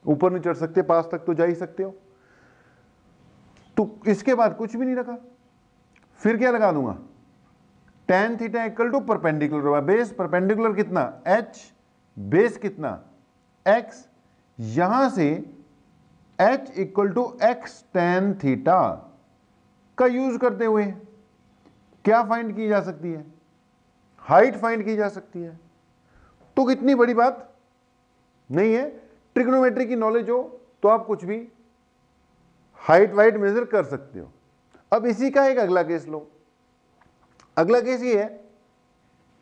ऊपर नहीं चढ़ सकते, पास तक तो जा ही सकते हो, तो इसके बाद कुछ भी नहीं रखा। फिर क्या लगा दूंगा, tan theta equal to perpendicular होगा। बेस परपेंडिकुलर कितना, h, बेस कितना x, यहां से h equal to x tan theta का यूज करते हुए क्या फाइंड की जा सकती है, हाइट फाइंड की जा सकती है। तो कितनी बड़ी बात नहीं है, ट्रिग्नोमेट्री की नॉलेज हो तो आप कुछ भी हाइट वाइट मेजर कर सकते हो। अब इसी का एक अगला केस लो। अगला केस ये है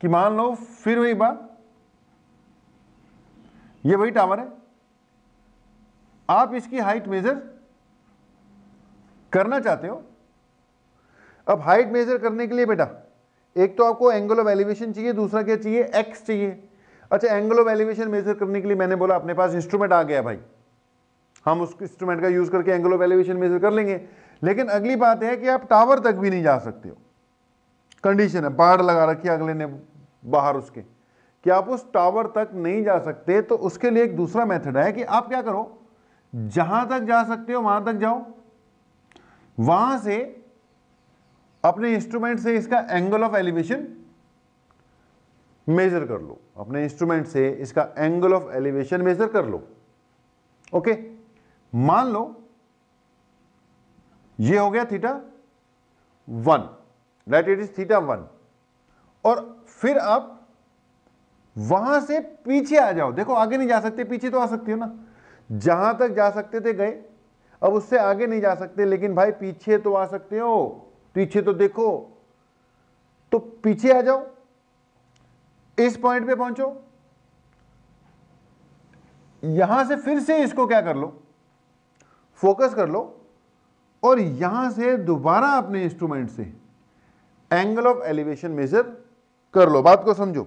कि मान लो फिर वही बात, ये वही टावर है, आप इसकी हाइट मेजर करना चाहते हो। अब हाइट मेजर करने के लिए बेटा एक तो आपको एंगल ऑफ एलिवेशन चाहिए, दूसरा क्या चाहिए, एक्स चाहिए। अच्छा, एंगल ऑफ एलिवेशन मेजर करने के लिए मैंने बोला अपने पास इंस्ट्रूमेंट आ गया भाई, हम उस इंस्ट्रूमेंट का यूज करके एंगल ऑफ एलिवेशन मेजर कर लेंगे। लेकिन अगली बात है कि आप टावर तक भी नहीं जा सकते हो। कंडीशन है, बाड़ लगा रखी है अगले ने बाहर उसके, कि आप उस टावर तक नहीं जा सकते। तो उसके लिए एक दूसरा मेथड है कि आप क्या करो, जहां तक जा सकते हो वहां तक जाओ, वहां से अपने इंस्ट्रूमेंट से इसका एंगल ऑफ एलिवेशन मेजर कर लो। अपने इंस्ट्रूमेंट से इसका एंगल ऑफ एलिवेशन मेजर कर लो। ओके, मान लो ये हो गया theta 1, that it is theta 1, और फिर आप वहां से पीछे आ जाओ। देखो आगे नहीं जा सकते, पीछे तो आ सकते हो ना, जहां तक जा सकते थे गए, अब उससे आगे नहीं जा सकते, लेकिन भाई पीछे तो आ सकते हो, पीछे तो देखो, तो पीछे आ जाओ, इस पॉइंट पे पहुंचो, यहां से फिर से इसको क्या कर लो, फोकस कर लो, और यहां से दोबारा अपने इंस्ट्रूमेंट से एंगल ऑफ एलिवेशन मेजर कर लो। बात को समझो,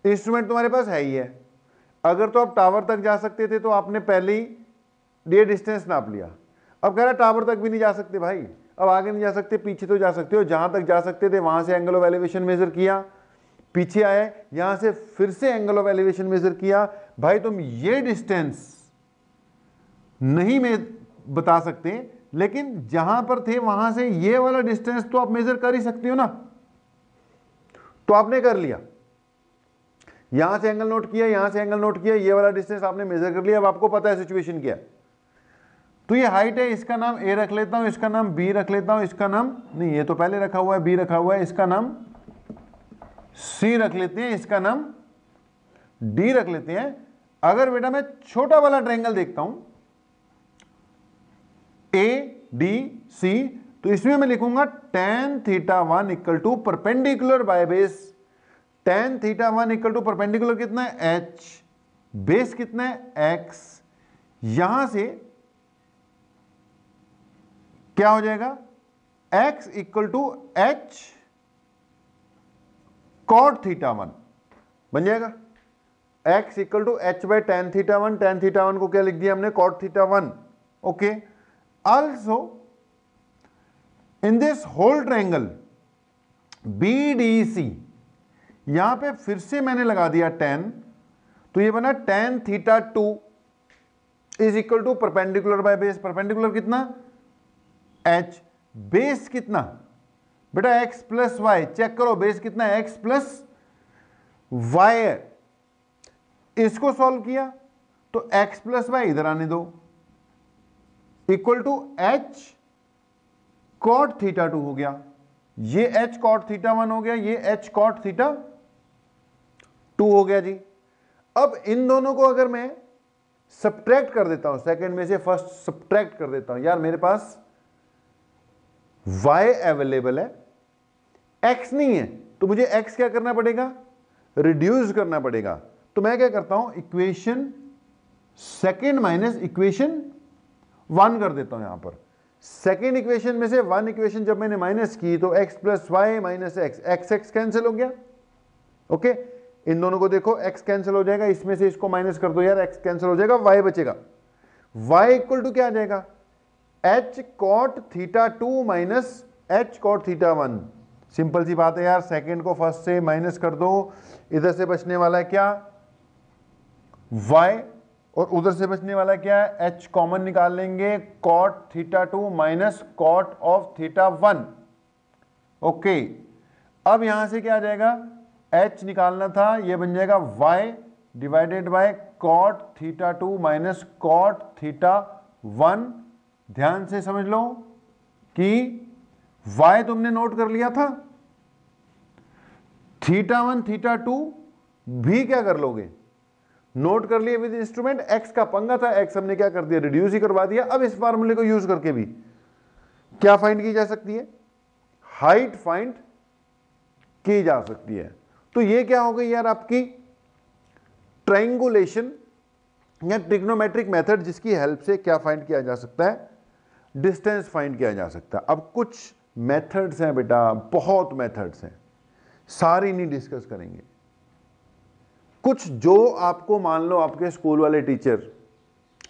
इंस्ट्रूमेंट तुम्हारे पास है ही है। अगर तो आप टावर तक जा सकते थे तो आपने पहले ही ये डिस्टेंस नाप लिया। अब कह रहा टावर तक भी नहीं जा सकते भाई, अब आगे नहीं जा सकते, पीछे तो जा सकते हो। जहां तक जा सकते थे वहां से एंगल ऑफ एलिवेशन मेजर किया, पीछे आए, यहां से फिर से एंगल ऑफ एलिवेशन मेजर किया। भाई तुम ये डिस्टेंस नहीं में बता सकते, लेकिन जहां पर थे वहां से ये वाला डिस्टेंस तो आप मेजर कर ही सकते हो ना। तो आपने कर लिया, यहां से एंगल नोट किया, यहां से एंगल नोट किया, ये वाला डिस्टेंस आपने मेजर कर लिया। अब आपको पता है सिचुएशन क्या है। तो ये हाइट है, इसका नाम ए रख लेता हूं, इसका नाम बी रख लेता हूं, इसका नाम नहीं, ये तो पहले रखा हुआ है, बी रखा हुआ है, इसका नाम सी रख लेते हैं, इसका नाम डी रख लेते हैं। अगर बेटा मैं छोटा वाला ट्रायंगल देखता हूं ए डी सी, तो इसमें मैं लिखूंगा tan θ1 equal to perpendicular by base. tan θ1 equal to perpendicular कितना है h, बेस कितना है x, यहां से क्या हो जाएगा x equal to h cot θ1 बन जाएगा। x equal to h by tan θ1, tan θ1 को क्या लिख दिया हमने cot θ1। Okay, also in this whole triangle BDC, यहां पे फिर से मैंने लगा दिया tan, तो ये बना tan θ2 is equal to perpendicular by base. Perpendicular कितना h, बेस कितना बेटा x प्लस वाई, चेक करो बेस कितना है x प्लस वाई है। इसको सॉल्व किया तो x प्लस वाई इधर आने दो, इक्वल टू h cot θ2 हो गया, ये h cot θ1 हो गया, ये h cot θ2 हो गया जी। अब इन दोनों को अगर मैं सब्ट्रैक्ट कर देता हूं, सेकंड में से फर्स्ट सब्ट्रैक्ट कर देता हूं, यार मेरे पास y अवेलेबल है, x नहीं है, तो मुझे x क्या करना पड़ेगा, रिड्यूस करना पड़ेगा। तो मैं क्या करता हूं, इक्वेशन सेकंड माइनस इक्वेशन 1 कर देता हूं। यहां पर सेकंड इक्वेशन में से 1 इक्वेशन जब मैंने माइनस की तो x plus Y minus X, x cancel हो गया। ओके, इन दोनों को देखो, x कैंसिल हो जाएगा, इसमें से इसको माइनस कर दो यार, x कैंसिल हो जाएगा, y बचेगा। y इक्वल टू क्या आ जाएगा, h cot θ2 minus h cot θ1। Simple सी बात है यार, सेकंड को फर्स्ट से माइनस कर दो, इधर से बचने वाला है क्या y, और उधर से बचने वाला क्या है h, कॉमन निकाल लेंगे, cot θ2 minus cot of θ1। Okay, अब यहां से क्या आ जाएगा, h निकालना था, ये बन जाएगा y divided by cot θ2 minus cot θ1। ध्यान से समझ लो कि y तुमने नोट कर लिया था, θ1 θ2 भी क्या कर लोगे, नोट कर लिए विद इंस्ट्रूमेंट। x का पंगा था, x हमने क्या कर दिया, रिड्यूस ही करवा दिया। अब इस फार्मूले को यूज करके भी क्या फाइंड की जा सकती है, हाइट फाइंड की जा सकती है। तो ये क्या हो गई यार आपकी ट्रायंगुलेशन या ट्रिग्नोमेट्रिक मेथड, जिसकी हेल्प से क्या फाइंड किया जा सकता है, डिस्टेंस फाइंड किया जा सकता है। अब कुछ मेथड्स हैं बेटा, बहुत मेथड्स हैं, सारी नहीं डिस्कस करेंगे। कुछ जो आपको मान लो आपके स्कूल वाले टीचर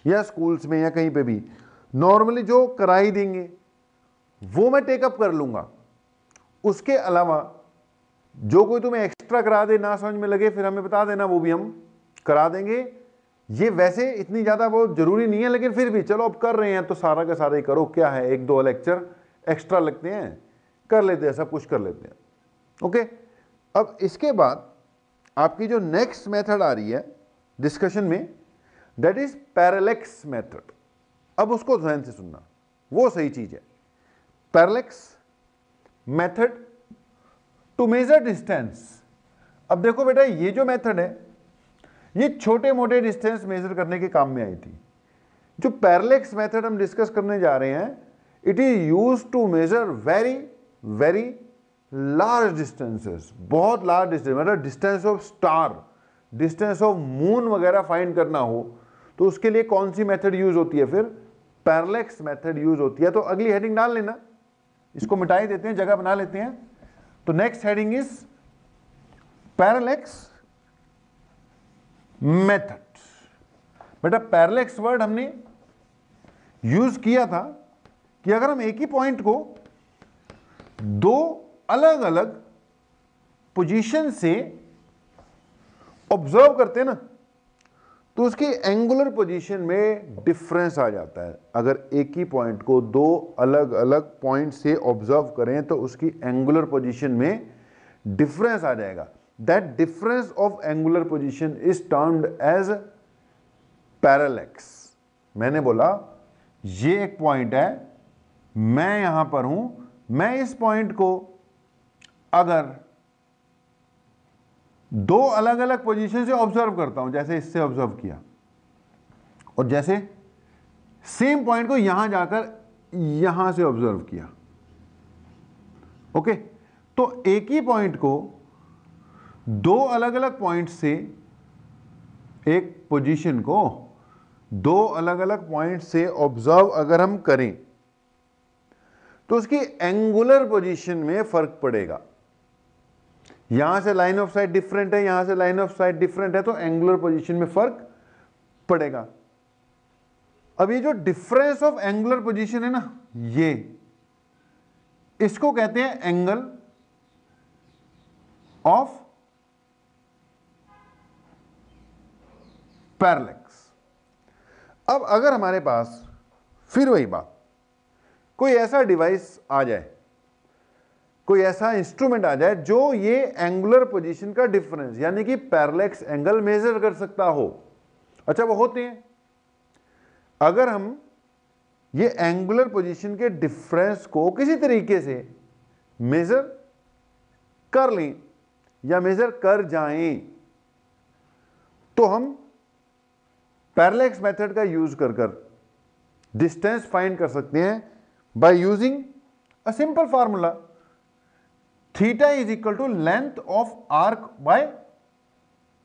या स्कूल्स में या कहीं पे भी नॉर्मली जो करा ही देंगे वो मैं टेकअप कर लूंगा। उसके अलावा जो कोई तुम्हें एक्स्ट्रा करा दे, ना समझ में लगे, फिर हमें बता देना, वो भी हम करा देंगे। ये वैसे इतनी ज़्यादा वो जरूरी नहीं है, लेकिन फिर भी चलो अब कर रहे हैं तो सारा का सारा ही करो। क्या है, 1-2 लेक्चर एक्स्ट्रा लगते हैं, कर लेते हैं, सब कुछ कर लेते हैं। ओके, अब इसके बाद आपकी जो नेक्स्ट मेथड आ रही है डिस्कशन में, दैट इज पैरेलैक्स मेथड। अब उसको ध्यान से सुनना, वो सही चीज है। Parallax method to measure distance. अब देखो बेटा, ये जो मेथड है ये छोटे मोटे डिस्टेंस मेजर करने के काम में आई थी। जो पैरेलैक्स मेथड हम डिस्कस करने जा रहे हैं, it is used to measure very very large distances, बहुत लार्ज डिस्टेंस, मतलब distance of star, distance of moon वगैरह फाइंड करना हो तो उसके लिए कौन सी मेथड यूज होती है, फिर पैरेलैक्स मेथड यूज होती है। तो अगली हेडिंग डाल लेना, इसको मिटा ही देते हैं, जगह बना लेते हैं। तो next heading is parallax method. बेटा पैरेलैक्स वर्ड हमने यूज किया था कि अगर हम एक ही पॉइंट को दो अलग अलग पोजीशन से ऑब्जर्व करते हैं ना, तो उसकी एंगुलर पोजीशन में डिफरेंस आ जाता है। अगर एक ही पॉइंट को दो अलग अलग पॉइंट से ऑब्जर्व करें तो उसकी एंगुलर पोजीशन में डिफरेंस आ जाएगा। That difference of angular position is termed as parallax. मैंने बोला ये एक पॉइंट है, मैं यहां पर हूं, मैं इस पॉइंट को अगर दो अलग अलग पोजीशन से ऑब्जर्व करता हूं, जैसे इससे ऑब्जर्व किया और जैसे सेम पॉइंट को यहां जाकर यहां से ऑब्जर्व किया, ओके, तो एक ही पॉइंट को दो अलग अलग पॉइंट से, एक पोजीशन को दो अलग अलग पॉइंट से ऑब्जर्व अगर हम करें तो उसकी एंगुलर पोजीशन में फर्क पड़ेगा। यहां से लाइन ऑफ साइट डिफरेंट है, यहां से लाइन ऑफ साइट डिफरेंट है, तो एंगुलर पोजीशन में फर्क पड़ेगा। अब ये जो डिफरेंस ऑफ एंगुलर पोजीशन है ना, ये इसको कहते हैं एंगल ऑफ पैरेलैक्स। अब अगर हमारे पास फिर वही बात, कोई ऐसा डिवाइस आ जाए, कोई ऐसा इंस्ट्रूमेंट आ जाए जो ये एंगुलर पोजीशन का डिफरेंस यानी कि पैरेलैक्स एंगल मेजर कर सकता हो। अच्छा, वो होते हैं। अगर हम ये एंगुलर पोजीशन के डिफरेंस को किसी तरीके से मेजर कर लें या मेजर कर जाएं, तो हम पैरेलैक्स मेथड का यूज कर डिस्टेंस फाइंड कर सकते हैं by using a simple formula, theta is equal to length of arc by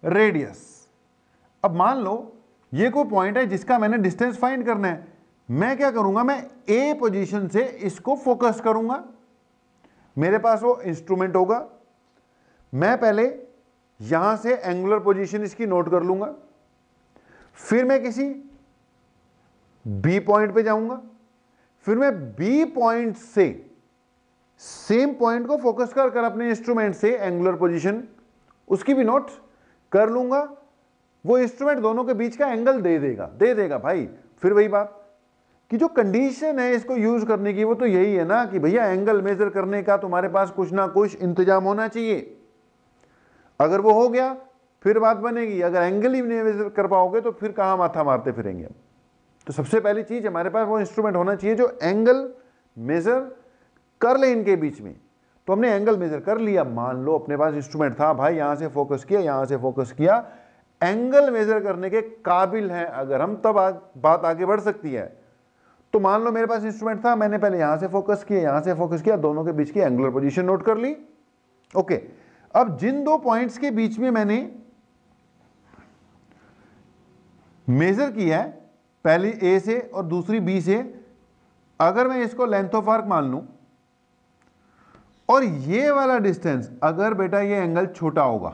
radius. अब मान लो ये कोई पॉइंट है जिसका मैंने डिस्टेंस फाइंड करना है, मैं क्या करूंगा, मैं ए पोजीशन से इसको फोकस करूंगा। मेरे पास वो इंस्ट्रूमेंट होगा, मैं पहले यहां से एंगुलर पोजीशन इसकी नोट कर लूंगा, फिर मैं किसी बी पॉइंट पे जाऊंगा, फिर मैं बी पॉइंट से सेम पॉइंट को फोकस कर अपने इंस्ट्रूमेंट से एंगुलर पोजीशन उसकी भी नोट कर लूंगा। वो इंस्ट्रूमेंट दोनों के बीच का एंगल दे देगा भाई। फिर वही बात कि जो कंडीशन है इसको यूज करने की, वो तो यही है ना कि भैया एंगल मेजर करने का तुम्हारे पास कुछ ना कुछ इंतजाम होना चाहिए। अगर वो हो गया फिर बात बनेगी, अगर एंगल ही नहीं मेजर कर पाओगे तो फिर कहां माथा मारते फिरेंगे। तो सबसे पहली चीज हमारे पास वो इंस्ट्रूमेंट होना चाहिए जो एंगल मेजर कर ले इनके बीच में। तो हमने एंगल मेजर कर लिया, मान लो अपने पास इंस्ट्रूमेंट था भाई, यहां से फोकस किया, यहां से फोकस किया, एंगल मेजर करने के काबिल हैं अगर हम, तब बात आगे बढ़ सकती है। तो मान लो मेरे पास इंस्ट्रूमेंट था, मैंने पहले यहां से फोकस किया, यहां से फोकस किया, दोनों के बीच की एंगुलर पोजीशन नोट कर ली, ओके। अब जिन दो पॉइंट्स के बीच में मैंने मेजर किया है, पहली ए से और दूसरी बी से, अगर मैं इसको लेंथ ऑफ आर्क मान लूं और ये वाला डिस्टेंस, अगर बेटा ये एंगल छोटा होगा,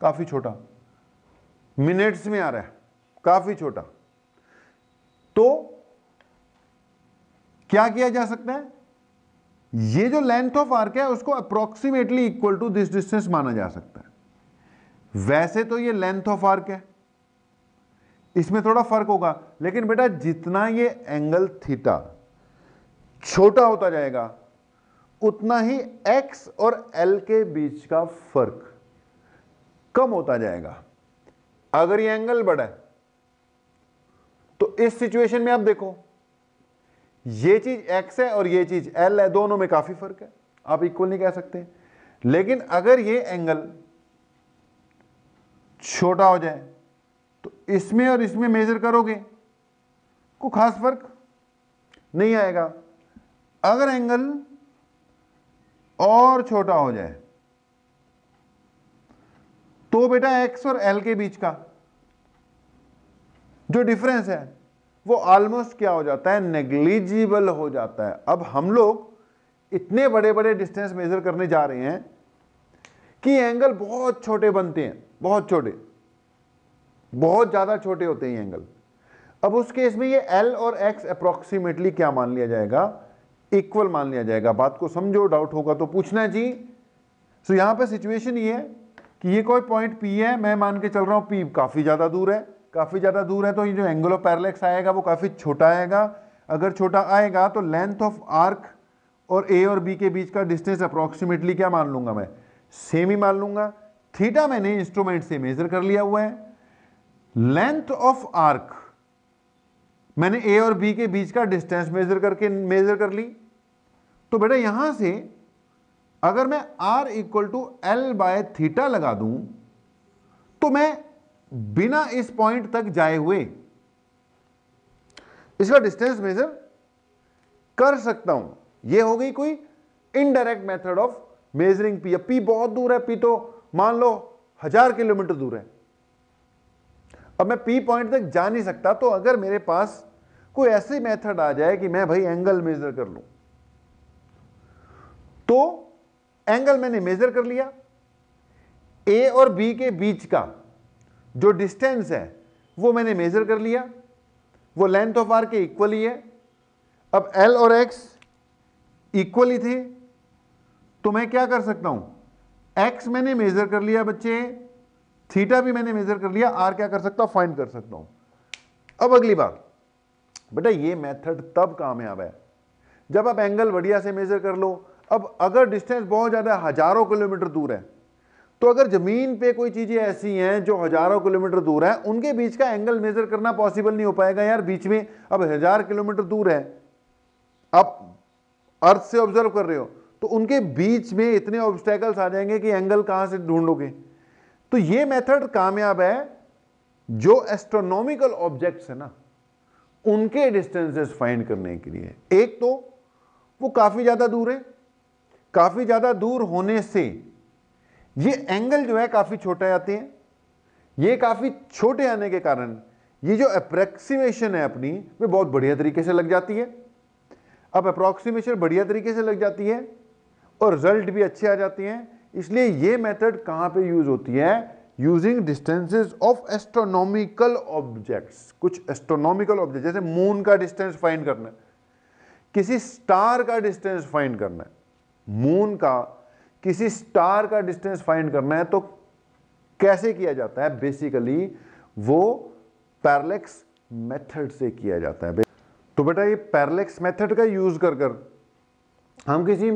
काफी छोटा, मिनट्स में आ रहा है, काफी छोटा, तो क्या किया जा सकता है, ये जो लेंथ ऑफ आर्क है उसको approximately equal to this distance माना जा सकता है। वैसे तो ये लेंथ ऑफ आर्क है, इसमें थोड़ा फर्क होगा, लेकिन बेटा जितना ये एंगल थीटा छोटा होता जाएगा उतना ही एक्स और एल के बीच का फर्क कम होता जाएगा। अगर ये एंगल बड़ा है तो इस सिचुएशन में आप देखो, ये चीज x है और ये चीज l है, दोनों में काफी फर्क है, आप इक्वल नहीं कह सकते। लेकिन अगर ये एंगल छोटा हो जाए तो इसमें और इसमें मेजर करोगे को खास फर्क नहीं आएगा। अगर एंगल और छोटा हो जाए तो बेटा x और l के बीच का जो डिफरेंस है वो ऑलमोस्ट क्या हो जाता है, नेग्लिजिबल हो जाता है। अब हम लोग इतने बड़े बड़े डिस्टेंस मेजर करने जा रहे हैं कि एंगल बहुत छोटे बनते हैं, बहुत छोटे, बहुत ज्यादा छोटे होते हैं एंगल। अब उस केस में ये L और X अप्रोक्सीमेटली क्या मान लिया जाएगा, इक्वल मान लिया जाएगा। बात को समझो, डाउट होगा तो पूछना जी। सो यहां पे सिचुएशन ये है कि ये कोई पॉइंट P है, मैं मान के चल रहा हूं P काफी ज्यादा दूर है, काफी ज्यादा दूर है, तो ये जो एंगल ऑफ पैरेलैक्स आएगा वो काफी छोटा आएगा। अगर छोटा आएगा तो लेंथ ऑफ आर्क और A और B के बीच का डिस्टेंस अप्रोक्सीमेटली क्या मान लूंगा, मैं सेम ही मान लूंगा। थीटा मैंने इंस्ट्रूमेंट से मेजर कर लिया हुआ है। लेंथ ऑफ आर्क मैंने ए और बी के बीच का डिस्टेंस मेजर कर ली। तो बेटा यहां से अगर मैं r equal to L by theta लगा दूं तो मैं बिना इस पॉइंट तक जाए हुए इसका डिस्टेंस मेजर कर सकता हूं। यह हो गई कोई indirect method of measuring P. P बहुत दूर है, पी तो मान लो 1000 किलोमीटर दूर है। अब मैं पी पॉइंट तक जा नहीं सकता, तो अगर मेरे पास कोई ऐसी मेथड आ जाए कि मैं भाई एंगल मेजर कर लूं, तो एंगल मैंने मेजर कर लिया। ए और बी के बीच का जो डिस्टेंस है वो मैंने मेजर कर लिया, वो लेंथ ऑफ आर के इक्वल ही है। अब एल और एक्स इक्वल ही थे, तो मैं क्या कर सकता हूं, एक्स मैंने मेजर कर लिया बच्चे, थीटा भी मैंने मेजर कर लिया, आर क्या कर सकता हूं, फाइंड कर सकता हूं। अब अगली बात बेटा, ये मेथड तब कामयाब है जब आप एंगल बढ़िया से मेजर कर लो। अब अगर डिस्टेंस बहुत ज्यादा हजारों किलोमीटर दूर है, तो अगर जमीन पे कोई चीजें ऐसी हैं जो हजारों किलोमीटर दूर है, उनके बीच का एंगल मेजर करना पॉसिबल नहीं हो पाएगा यार। बीच में अब 1000 किलोमीटर दूर है, आप अर्थ से ऑब्जर्व कर रहे हो, तो उनके बीच में इतने ऑब्स्टेकल्स आ जाएंगे कि एंगल कहां से ढूंढोगे। तो ये मेथड कामयाब है जो एस्ट्रोनॉमिकल ऑब्जेक्ट्स है ना, उनके डिस्टेंसेस फाइंड करने के लिए। एक तो वो काफी ज्यादा दूर है, काफी ज्यादा दूर होने से ये एंगल जो है काफी छोटे आते हैं। ये काफी छोटे आने के कारण ये जो अप्रोक्सीमेशन है अपनी, वो बहुत बढ़िया तरीके से लग जाती है। अब अप्रोक्सीमेशन बढ़िया तरीके से लग जाती है और रिजल्ट भी अच्छे आ जाते हैं। इसलिए ये मेथड कहां पे यूज होती है, using distances of astronomical objects. कुछ एस्ट्रोनॉमिकल ऑब्जेक्ट, जैसे मून का डिस्टेंस फाइंड करना है, किसी स्टार का डिस्टेंस फाइंड करना है, मून का किसी स्टार का डिस्टेंस फाइंड करना है, तो कैसे किया जाता है, बेसिकली वो पैरेलैक्स मेथड से किया जाता है। तो बेटा ये पैरेलैक्स मेथड का यूज कर हम किसी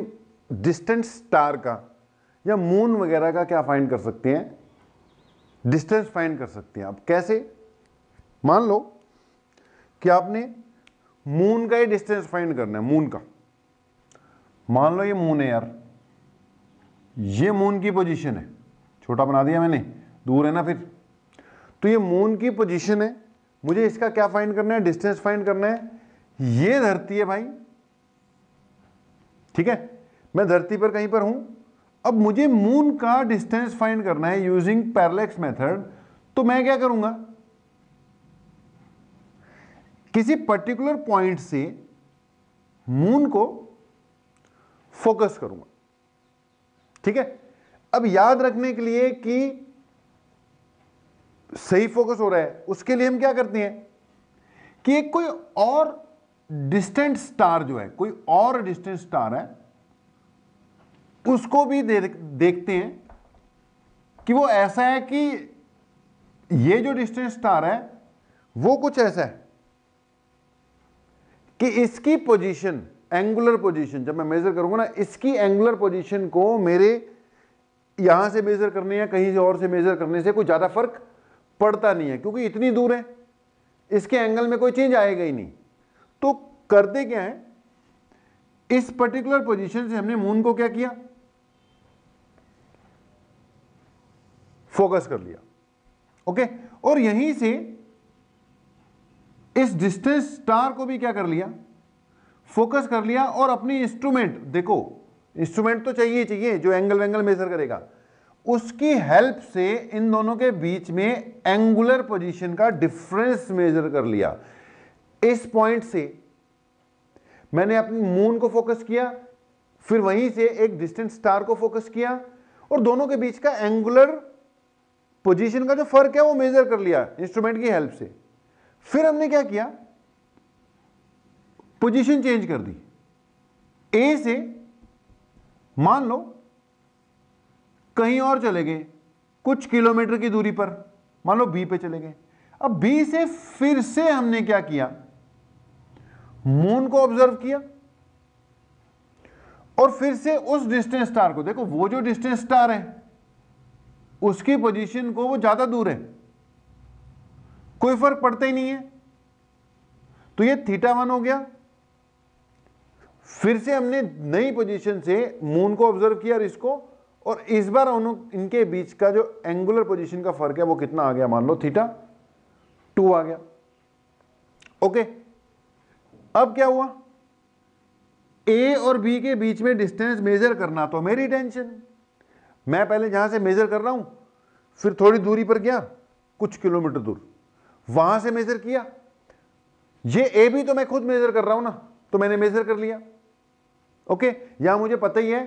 डिस्टेंट स्टार का या मून वगैरह का क्या फाइंड कर सकते हैं, डिस्टेंस फाइंड कर सकते हैं। अब कैसे, मान लो कि आपने मून का ही डिस्टेंस फाइंड करना है, मून का। मान लो ये मून है यार, ये मून की पोजीशन है, छोटा बना दिया मैंने, दूर है ना फिर। तो ये मून की पोजीशन है, मुझे इसका क्या फाइंड करना है, डिस्टेंस फाइंड करना है। ये धरती है भाई, ठीक है, मैं धरती पर कहीं पर हूं। अब मुझे मून का डिस्टेंस फाइंड करना है यूजिंग पैरेलैक्स मेथड। तो मैं क्या करूंगा, किसी पर्टिकुलर पॉइंट से मून को फोकस करूंगा, ठीक है। अब याद रखने के लिए कि सही फोकस हो रहा है, उसके लिए हम क्या करते हैं कि एक कोई और डिस्टेंट स्टार जो है, कोई और डिस्टेंट स्टार है, उसको भी देखते हैं कि वो ऐसा है कि ये जो डिस्टेंट स्टार है वो कुछ ऐसा है कि इसकी पोजीशन, एंगुलर पोजीशन, जब मैं मेजर करूंगा ना, इसकी एंगुलर पोजीशन को मेरे यहां से मेजर करने या कहीं और से मेजर करने से कोई ज्यादा फर्क पड़ता नहीं है, क्योंकि इतनी दूर है, इसके एंगल में कोई चेंज आएगा ही नहीं। तो करते क्या है, इस पर्टिकुलर पोजीशन से हमने मून को क्या किया, फोकस कर लिया, ओके। और यहीं से इस डिस्टेंस स्टार को भी क्या कर लिया, फोकस कर लिया। और अपनी इंस्ट्रूमेंट, देखो इंस्ट्रूमेंट तो चाहिए जो एंगल वेंगल मेजर करेगा, उसकी हेल्प से इन दोनों के बीच में एंगुलर पोजीशन का डिफरेंस मेजर कर लिया। इस पॉइंट से मैंने अपनी मून को फोकस किया, फिर वहीं से एक डिस्टेंट स्टार को फोकस किया, और दोनों के बीच का एंगुलर पोजीशन का जो फर्क है वो मेजर कर लिया इंस्ट्रूमेंट की हेल्प से। फिर हमने क्या किया, पोजीशन चेंज कर दी। ए से मान लो कहीं और चले गए, कुछ किलोमीटर की दूरी पर, मान लो बी पे चले गए। अब बी से फिर से हमने क्या किया, मून को ऑब्जर्व किया, और फिर से उस डिस्टेंस स्टार को, देखो वो जो डिस्टेंस स्टार है उसकी पोजीशन को, वो ज्यादा दूर है, कोई फर्क पड़ता ही नहीं है। तो ये θ1 हो गया। फिर से हमने नई पोजीशन से मून को ऑब्जर्व किया और इसको, और इस बार इनके बीच का जो एंगुलर पोजीशन का फर्क है वो कितना आ गया, मान लो θ2 आ गया। ओके, अब क्या हुआ, ए और बी के बीच में डिस्टेंस मेजर करना तो मेरी टेंशन, मैं पहले जहां से मेजर कर रहा हूं फिर थोड़ी दूरी पर गया, कुछ किलोमीटर दूर, वहां से मेजर किया। ये ए बी तो मैं खुद मेजर कर रहा हूं ना, तो मैंने मेजर कर लिया। ओके, यहां मुझे पता ही है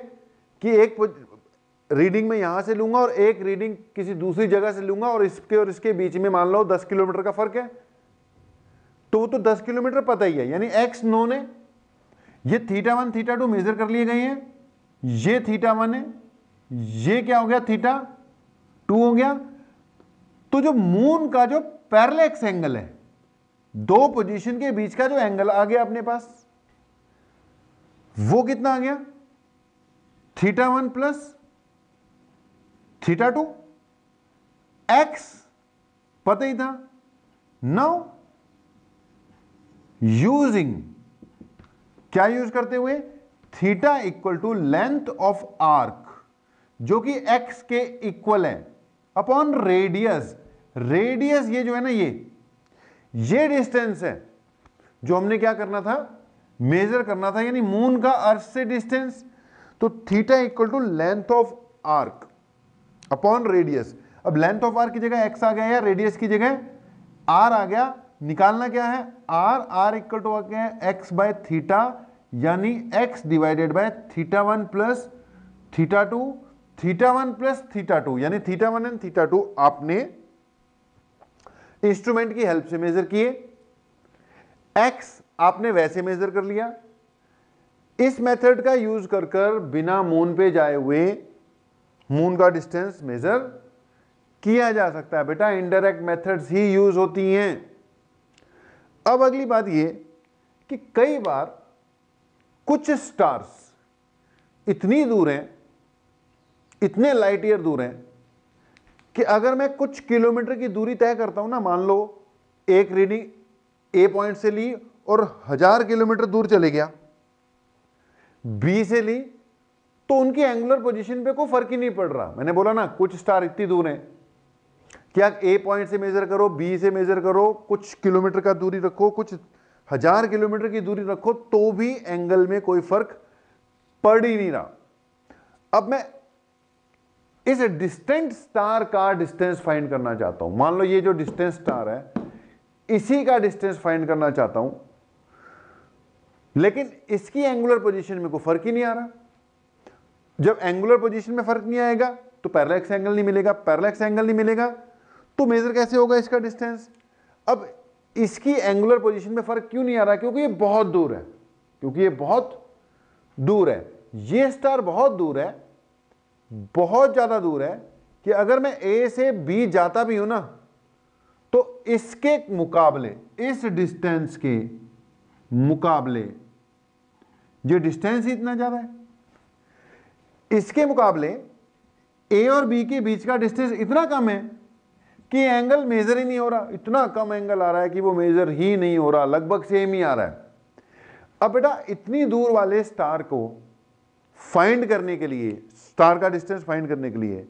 कि एक रीडिंग में यहां से लूंगा और एक रीडिंग किसी दूसरी जगह से लूंगा, और इसके बीच में मान लो 10 किलोमीटर का फर्क है, तो वो तो 10 किलोमीटर पता ही है, यानी एक्स नोन है। ये θ1 θ2 मेजर कर लिए गए हैं, ये θ1 है, ये क्या हो गया, θ2 हो गया। तो जो मून का जो पैरेलैक्स एंगल है, दो पोजीशन के बीच का जो एंगल आ गया अपने पास, वो कितना आ गया, θ1 प्लस θ2, एक्स पता ही था। नाउ यूजिंग, क्या यूज करते हुए, theta equal to length of arc जो कि एक्स के इक्वल है अपॉन रेडियस। रेडियस ये जो है ना, ये डिस्टेंस है जो हमने क्या करना था, मेजर करना था, यानी मून का अर्थ से डिस्टेंस। तो theta equal to length of arc upon radius. अब लेंथ ऑफ आर्क की जगह एक्स आ गया या रेडियस की जगह आर आ गया, निकालना क्या है, आर इक्वल टू आ गया एक्स बाय थीटा, यानी x divided by θ1 plus θ2, θ1 plus θ2, यानी θ1 एंड θ2 आपने इंस्ट्रूमेंट की हेल्प से मेजर किए, एक्स आपने वैसे मेजर कर लिया। इस मेथड का यूज कर बिना मून पे जाए हुए मून का डिस्टेंस मेजर किया जा सकता है। बेटा इनडायरेक्ट मेथड्स ही यूज होती हैं। अब अगली बात ये कि कई बार कुछ स्टार्स इतनी दूर हैं, इतने लाइट ईयर दूर हैं कि अगर मैं कुछ किलोमीटर की दूरी तय करता हूं ना, मान लो एक रीडिंग ए पॉइंट से ली और 1000 किलोमीटर दूर चले गया, बी से ली, तो उनकी एंगुलर पोजीशन पे कोई फर्क ही नहीं पड़ रहा। मैंने बोला ना कुछ स्टार इतनी दूर हैं, क्या ए पॉइंट से मेजर करो, बी से मेजर करो, कुछ किलोमीटर का दूरी रखो, कुछ 1000 किलोमीटर की दूरी रखो, तो भी एंगल में कोई फर्क पड़ ही नहीं रहा। अब मैं इस डिस्टेंट स्टार का डिस्टेंस फाइंड करना चाहता हूं। मान लो ये जो डिस्टेंस स्टार है, इसी का डिस्टेंस फाइंड करना चाहता हूं, लेकिन इसकी एंगुलर पोजीशन में कोई फर्क ही नहीं आ रहा। जब एंगुलर पोजीशन में फर्क नहीं आएगा तो पैरेलैक्स एंगल नहीं मिलेगा, पैरेलैक्स एंगल नहीं मिलेगा तो मेजर कैसे होगा इसका डिस्टेंस। अब इसकी एंगुलर पोजीशन में फर्क क्यों नहीं आ रहा, क्योंकि ये बहुत दूर है, क्योंकि ये बहुत दूर है, ये स्टार बहुत दूर है, बहुत ज्यादा दूर है कि अगर मैं ए से बी जाता भी हूं ना, तो इसके मुकाबले, इस डिस्टेंस के मुकाबले ये डिस्टेंस ही इतना ज्यादा है, इसके मुकाबले ए और बी के बीच का डिस्टेंस इतना कम है कि एंगल मेजर ही नहीं हो रहा। इतना कम एंगल आ रहा है कि वो मेजर ही नहीं हो रहा, लगभग सेम ही आ रहा है। अब बेटा इतनी दूर वाले स्टार को फाइंड करने के लिए, स्टार का डिस्टेंस फाइंड करने के लिए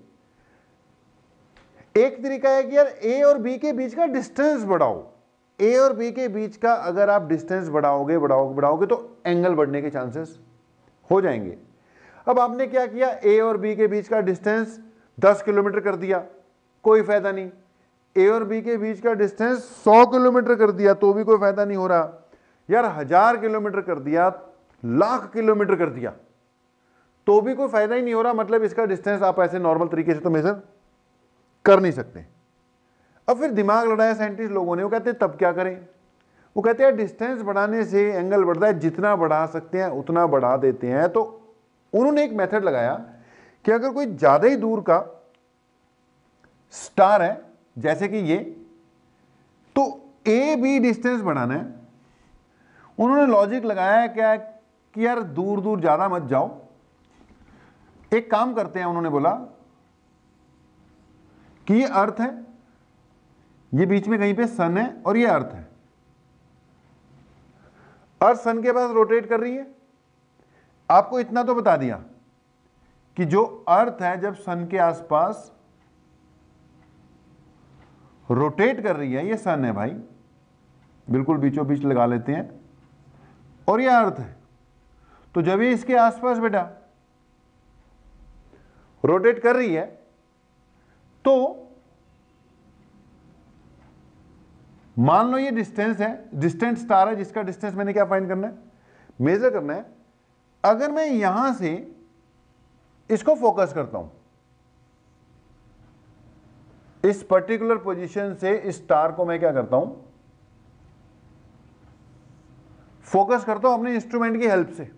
एक तरीका है कि यार ए और बी के बीच का डिस्टेंस बढ़ाओ। ए और बी के बीच का अगर आप डिस्टेंस बढ़ाओगे तो एंगल बढ़ने के चांसेस हो जाएंगे। अब आपने क्या किया, ए और बी के बीच का डिस्टेंस 10 किलोमीटर कर दिया, कोई फायदा नहीं। ए और बी के बीच का डिस्टेंस 100 किलोमीटर कर दिया तो भी कोई फायदा नहीं हो रहा। यार 1000 किलोमीटर कर दिया, लाख किलोमीटर कर दिया तो भी कोई फायदा ही नहीं हो रहा। मतलब इसका डिस्टेंस आप ऐसे नॉर्मल तरीके से तो मेजर कर नहीं सकते। अब फिर दिमाग लड़ाया साइंटिस्ट लोगों ने, वो कहते हैं तब क्या करें। वो कहते हैं डिस्टेंस बढ़ाने से एंगल बढ़ता है, जितना बढ़ा सकते हैं उतना बढ़ा देते हैं। तो उन्होंने एक मेथड लगाया कि अगर कोई ज्यादा ही दूर का स्टार है, जैसे कि ये, तो ए बी डिस्टेंस बढ़ाना है। उन्होंने लॉजिक लगाया क्या कि यार दूर दूर ज्यादा मत जाओ, एक काम करते हैं। उन्होंने बोला कि ये अर्थ है, ये बीच में कहीं पे सन है और ये अर्थ है। अर्थ सन के पास रोटेट कर रही है। आपको इतना तो बता दिया कि जो अर्थ है जब सन के आसपास रोटेट कर रही है, ये सन है भाई, बिल्कुल बीचों बीच लगा लेते हैं, और ये अर्थ है। तो जब ये इसके आसपास बेटा रोटेट कर रही है तो मान लो ये डिस्टेंस है, डिस्टेंस स्टार है, जिसका डिस्टेंस मैंने क्या फाइंड करना है, मेजर करना है। अगर मैं यहां से इसको फोकस करता हूं, इस पर्टिकुलर पोजीशन से इस स्टार को मैं क्या करता हूं, फोकस करता हूं अपने इंस्ट्रूमेंट की हेल्प से।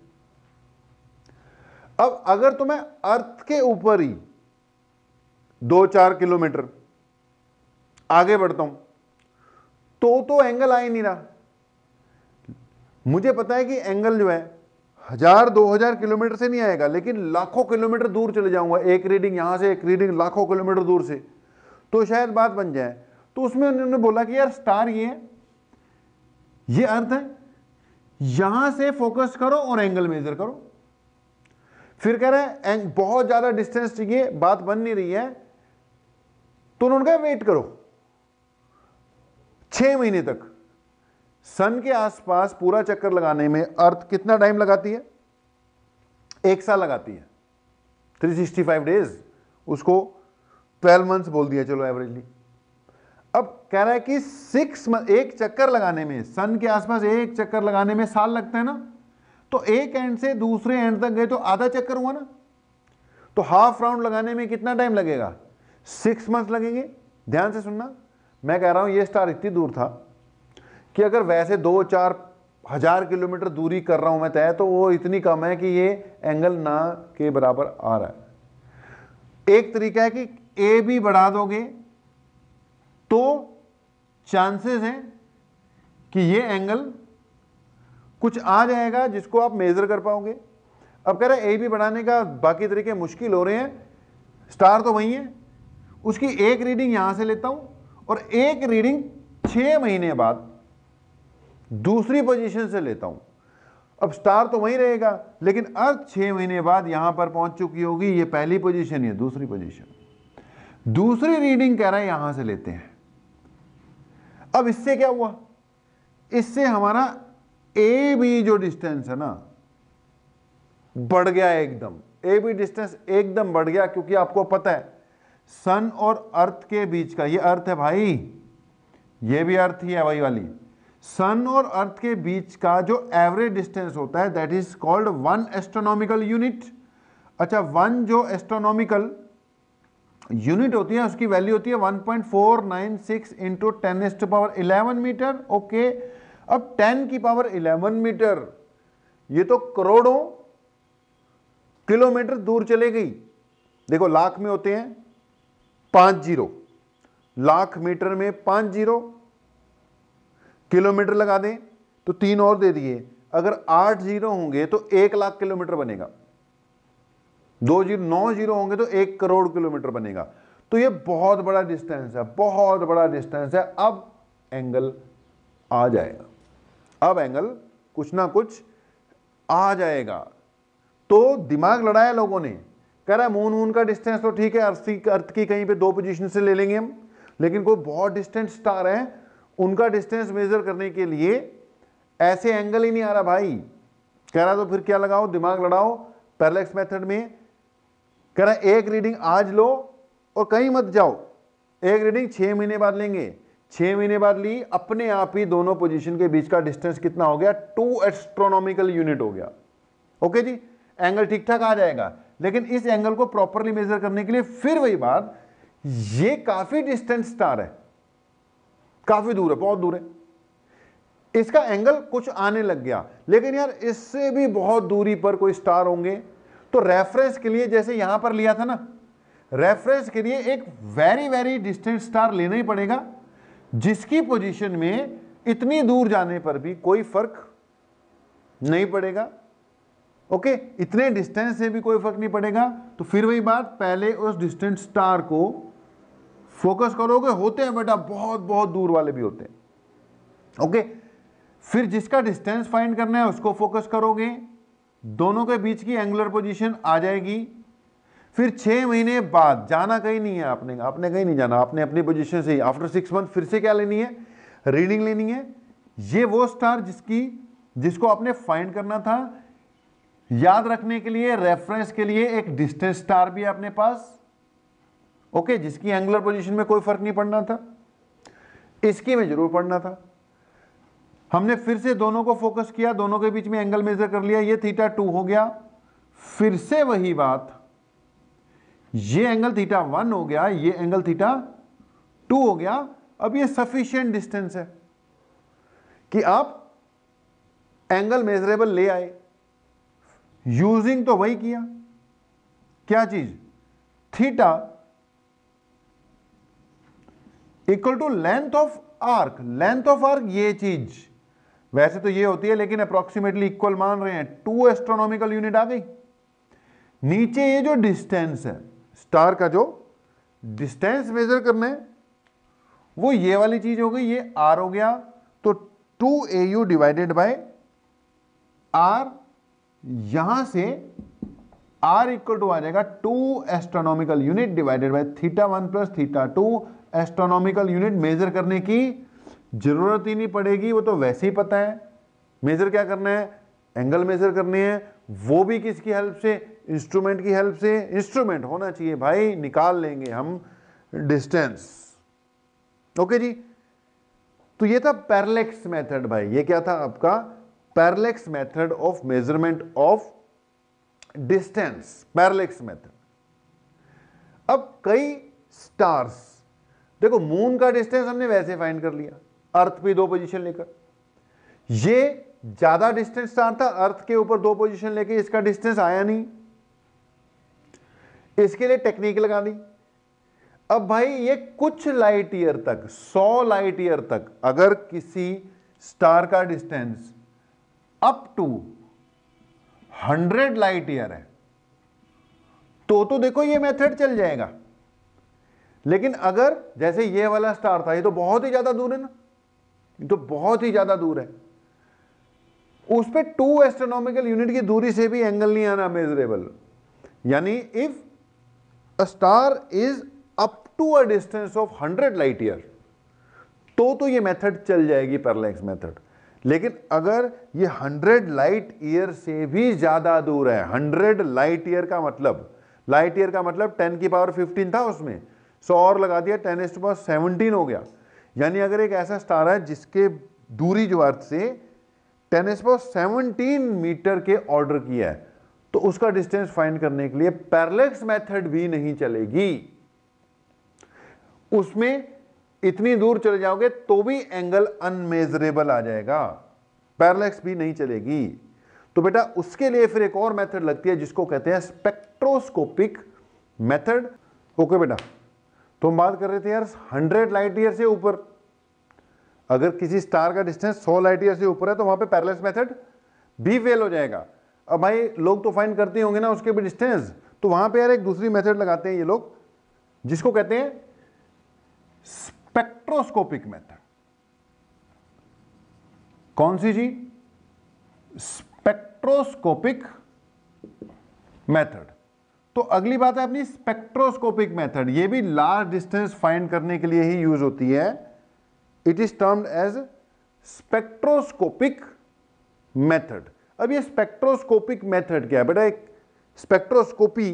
अब अगर तो मैं अर्थ के ऊपर ही 2-4 किलोमीटर आगे बढ़ता हूं तो एंगल आ ही नहीं रहा। मुझे पता है कि एंगल जो है 1000-2000 किलोमीटर से नहीं आएगा, लेकिन लाखों किलोमीटर दूर चले जाऊंगा, एक रीडिंग यहां से एक रीडिंग लाखों किलोमीटर दूर से, तो शायद बात बन जाए। तो उसमें उन्होंने बोला कि यार स्टार ये है, ये अर्थ है, यहां से फोकस करो और एंगल मेजर करो। फिर कह रहे हैं बहुत ज्यादा डिस्टेंस चाहिए, बात बन नहीं रही है, तो उन्होंने कहा वेट करो 6 महीने तक। सन के आसपास पूरा चक्कर लगाने में अर्थ कितना टाइम लगाती है, 1 साल लगाती है, 365 डेज, उसको 12 मंथ्स बोल दिया चलो एवरेजली। अब कह रहा है कि 6 मंथ, एक चक्कर लगाने में, सन के आसपास एक चक्कर लगाने में साल लगता है ना, तो एक एंड से दूसरे एंड तक गए तो आधा चक्कर हुआ ना, तो हाफ राउंड लगाने में कितना टाइम लगेगा, 6 मंथ्स लगेंगे। ध्यान से सुनना, मैं कह रहा हूं ये स्टार इतनी दूर था कि अगर वैसे 2-4 हजार किलोमीटर दूरी कर रहा हूं मैं तय, तो वो इतनी कम है कि ये एंगल ना के बराबर आ रहा है। एक तरीका है कि ए भी बढ़ा दोगे तो चांसेस हैं कि ये एंगल कुछ आ जाएगा जिसको आप मेजर कर पाओगे। अब कह रहे हैं ए भी बढ़ाने का बाकी तरीके मुश्किल हो रहे हैं, स्टार तो वही है, उसकी एक रीडिंग यहां से लेता हूं और एक रीडिंग 6 महीने बाद दूसरी पोजीशन से लेता हूं। अब स्टार तो वही रहेगा, लेकिन अर्थ 6 महीने बाद यहां पर पहुंच चुकी होगी, ये पहली पोजीशन, ये दूसरी पोजीशन। दूसरी रीडिंग कह रहा है यहां से लेते हैं। अब इससे क्या हुआ, इससे हमारा ए बी जो डिस्टेंस है ना बढ़ गया एकदम, ए बी डिस्टेंस एकदम बढ़ गया, क्योंकि आपको पता है सन और अर्थ के बीच का, ये अर्थ है भाई, ये भी अर्थ ही है वही वाली, सन और अर्थ के बीच का जो एवरेज डिस्टेंस होता है that is called 1 astronomical unit. अच्छा, 1 जो एस्ट्रोनॉमिकल यूनिट होती है उसकी वैल्यू होती है 1.496 इंटू 10⁻11 मीटर। ओके, अब 10 की पावर 11 मीटर, ये तो करोड़ों किलोमीटर दूर चले गई। देखो लाख में होते हैं 5 जीरो, लाख मीटर में 5 जीरो, किलोमीटर लगा दें तो 3 और दे दिए, अगर 8 जीरो होंगे तो 1 लाख किलोमीटर बनेगा, 9 जीरो होंगे तो 1 करोड़ किलोमीटर बनेगा। तो ये बहुत बड़ा डिस्टेंस है, बहुत बड़ा डिस्टेंस है। अब एंगल आ जाएगा, अब एंगल कुछ ना कुछ आ जाएगा। तो दिमाग लड़ाया लोगों ने, कह रहा है मून का डिस्टेंस तो ठीक है, अर्थ की कहीं पे 2 पोजीशन से ले लेंगे हम, लेकिन कोई बहुत डिस्टेंट स्टार है, उनका डिस्टेंस मेजर करने के लिए ऐसे एंगल ही नहीं आ रहा भाई। कह रहा तो फिर क्या लगाओ, दिमाग लड़ाओ पैरेलैक्स मेथड में। कह रहा एक रीडिंग आज लो और कहीं मत जाओ, एक रीडिंग 6 महीने बाद लेंगे। 6 महीने बाद ली, अपने आप ही दोनों पोजीशन के बीच का डिस्टेंस कितना हो गया, 2 एस्ट्रोनॉमिकल यूनिट हो गया। ओके जी, एंगल ठीक ठाक आ जाएगा। लेकिन इस एंगल को प्रॉपरली मेजर करने के लिए फिर वही बात, ये काफी डिस्टेंट स्टार है, काफी दूर है, बहुत दूर है, इसका एंगल कुछ आने लग गया। लेकिन यार इससे भी बहुत दूरी पर कोई स्टार होंगे, तो रेफरेंस के लिए जैसे यहां पर लिया था ना, रेफरेंस के लिए एक वेरी वेरी डिस्टेंट स्टार लेना ही पड़ेगा, जिसकी पोजीशन में इतनी दूर जाने पर भी कोई फर्क नहीं पड़ेगा। ओके, इतने डिस्टेंस से भी कोई फर्क नहीं पड़ेगा। तो फिर वही बात, पहले उस डिस्टेंट स्टार को फोकस करोगे, होते हैं बेटा बहुत बहुत दूर वाले भी होते हैं। ओके, फिर जिसका डिस्टेंस फाइंड करना है उसको फोकस करोगे, दोनों के बीच की एंगुलर पोजीशन आ जाएगी। फिर 6 महीने बाद, जाना कहीं नहीं है आपने कहीं नहीं जाना, आपने अपनी पोजीशन से ही आफ्टर 6 मंथ फिर से क्या लेनी है, रीडिंग लेनी है। ये वो स्टार जिसको आपने फाइंड करना था। याद रखने के लिए, रेफरेंस के लिए एक डिस्टेंस स्टार भी है अपने पास, ओके, जिसकी एंगुलर पोजीशन में कोई फर्क नहीं पड़ना था, इसकी में जरूर पड़ना था। हमने फिर से दोनों को फोकस किया, दोनों के बीच में एंगल मेजर कर लिया, ये θ2 हो गया। फिर से वही बात, ये एंगल θ1 हो गया, ये एंगल θ2 हो गया। अब ये सफिशिएंट डिस्टेंस है कि आप एंगल मेजरेबल ले आए। यूजिंग तो वही किया, क्या चीज, theta equal to length of arc. Length of arc ये चीज वैसे तो ये होती है, लेकिन अप्रोक्सीमेटली इक्वल मान रहे हैं, 2 एस्ट्रोनॉमिकल यूनिट आ गई। नीचे ये जो डिस्टेंस है, स्टार का जो डिस्टेंस मेजर करना है वो ये वाली चीज हो गई, ये आर हो गया। तो 2AU डिवाइडेड बाय आर, यहां से आर इक्वल टू आ जाएगा 2 astronomical unit divided by θ1 plus θ2। Astronomical unit measure करने की जरूरत ही नहीं पड़ेगी, वो तो वैसे ही पता है। मेजर क्या करना है, एंगल मेजर करने हैं, वो भी किसकी हेल्प से, इंस्ट्रूमेंट की हेल्प से। इंस्ट्रूमेंट होना चाहिए भाई, निकाल लेंगे हम डिस्टेंस, ओके जी। तो ये था पैरेलैक्स मेथड भाई, ये क्या था आपका, parallax method of measurement of distance, parallax method. अब कई स्टार्स, देखो मून का डिस्टेंस हमने वैसे फाइंड कर लिया, अर्थ पे 2 पोजीशन लेकर। ये ज्यादा डिस्टेंस स्टार था, अर्थ के ऊपर 2 पोजीशन लेके इसका डिस्टेंस आया नहीं, इसके लिए टेक्निक लगा दी। अब भाई ये कुछ लाइट ईयर तक, 100 लाइट ईयर तक अगर किसी स्टार का distance up to 100 light year है तो देखो ये मेथड चल जाएगा। लेकिन अगर जैसे ये वाला स्टार था, ये तो बहुत ही ज्यादा दूर है ना, ये तो बहुत ही ज्यादा दूर है, उस पे 2 एस्ट्रोनॉमिकल यूनिट की दूरी से भी एंगल नहीं आना मेजरेबल। यानी if a star is up to a distance of 100 light year तो ये मेथड चल जाएगी, पैरेलैक्स मेथड। लेकिन अगर ये 100 लाइट ईयर से भी ज्यादा दूर है, 100 लाइट ईयर का मतलब, लाइट ईयर का मतलब 10 की पावर 15 था, उसमें 100 और लगा दिया, 10⁻17 हो गया। यानी अगर एक ऐसा स्टार है जिसके दूरी जो अर्थ से 10⁻17 मीटर के ऑर्डर की है, तो उसका डिस्टेंस फाइंड करने के लिए पैरेलैक्स मेथड भी नहीं चलेगी। उसमें इतनी दूर चले जाओगे तो भी एंगल अनमेजरेबल आ जाएगा, पैरेलैक्स भी नहीं चलेगी। तो बेटा उसके लिए फिर एक और मेथड लगती है जिसको कहते हैं स्पेक्ट्रोस्कोपिक मेथड। ओके बेटा, तो हम बात कर रहे थे यार 100 लाइट ईयर से ऊपर, अगर किसी स्टार का डिस्टेंस 100 लाइट ईयर से ऊपर है तो वहां पे पैरेलैक्स मेथड भी फेल हो जाएगा। अब भाई लोग तो फाइंड करते होंगे ना उसके भी डिस्टेंस, तो वहां पे यार एक दूसरी मेथड लगाते हैं ये लोग जिसको कहते हैं स्पेक्ट्रोस्कोपिक मेथड। कौन सी जी, स्पेक्ट्रोस्कोपिक मेथड। तो अगली बात है अपनी स्पेक्ट्रोस्कोपिक मेथड, ये भी लार्ज डिस्टेंस फाइंड करने के लिए ही यूज होती है। It is termed as spectroscopic method. अब ये स्पेक्ट्रोस्कोपिक मेथड क्या है बेटा, एक स्पेक्ट्रोस्कोपी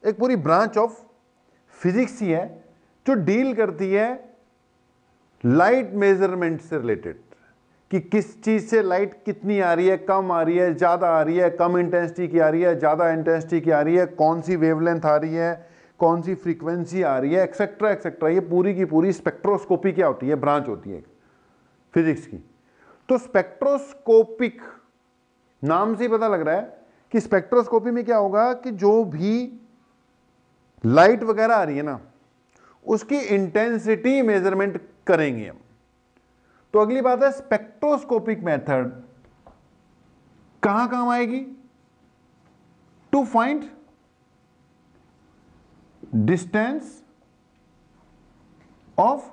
एक पूरी ब्रांच ऑफ फिजिक्स ही है जो डील करती है लाइट मेजरमेंट से रिलेटेड, कि किस चीज से लाइट कितनी आ रही है, कम आ रही है, ज्यादा आ रही है, कम इंटेंसिटी की आ रही है, ज्यादा इंटेंसिटी की आ रही है, कौन सी वेवलेंथ आ रही है, कौन सी फ्रीक्वेंसी आ रही है, एक्सेट्रा एक्सेट्रा। ये पूरी की पूरी स्पेक्ट्रोस्कोपी क्या होती है, ब्रांच होती है फिजिक्स की। तो स्पेक्ट्रोस्कोपिक नाम से ही पता लग रहा है कि स्पेक्ट्रोस्कोपी में क्या होगा कि जो भी लाइट वगैरह आ रही है ना उसकी इंटेंसिटी मेजरमेंट करेंगे हम। तो अगली बात है स्पेक्ट्रोस्कोपिक मेथड कहां काम आएगी, to find distance of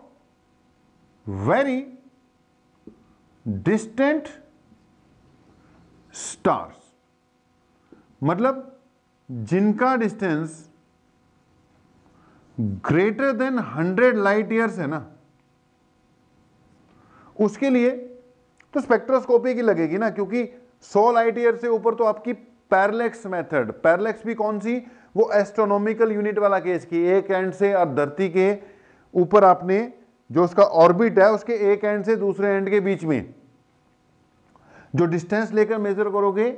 very distant stars, मतलब जिनका distance greater than 100 light years है ना, उसके लिए तो स्पेक्ट्रोस्कोपी की लगेगी ना, क्योंकि 100 लाइट ईयर से ऊपर तो आपकी पैरेलैक्स मेथड, पैरेलैक्स भी कौन सी, वो एस्ट्रोनॉमिकल यूनिट वाला केस की, एक एंड से और धरती के ऊपर आपने जो उसका ऑर्बिट है उसके एक एंड से दूसरे एंड के बीच में जो डिस्टेंस लेकर मेजर करोगे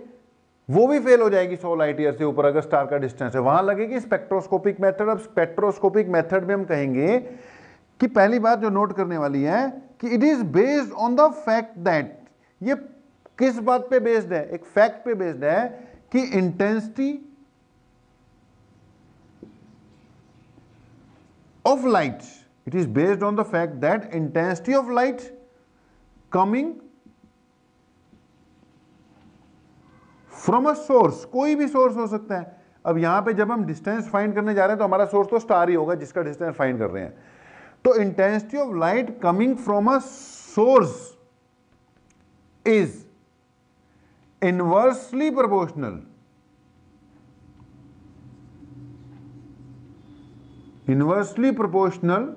वो भी फेल हो जाएगी 100 लाइट ईयर से ऊपर अगर स्टार का डिस्टेंस है, वहां लगेगी स्पेक्ट्रोस्कोपिक मेथड। अब स्पेक्ट्रोस्कोपिक मेथड में हम कहेंगे कि पहली बात जो नोट करने वाली है कि it is based on the fact that, ये किस बात पे बेस्ड है, एक फैक्ट पे बेस्ड है कि intensity of light, it is based on the fact that intensity of light coming from a source, कोई भी सोर्स हो सकता है। अब यहां पे जब हम डिस्टेंस फाइंड करने जा रहे हैं तो हमारा सोर्स तो स्टार ही होगा जिसका डिस्टेंस फाइंड कर रहे हैं, तो intensity of light coming from a source is inversely proportional, inversely proportional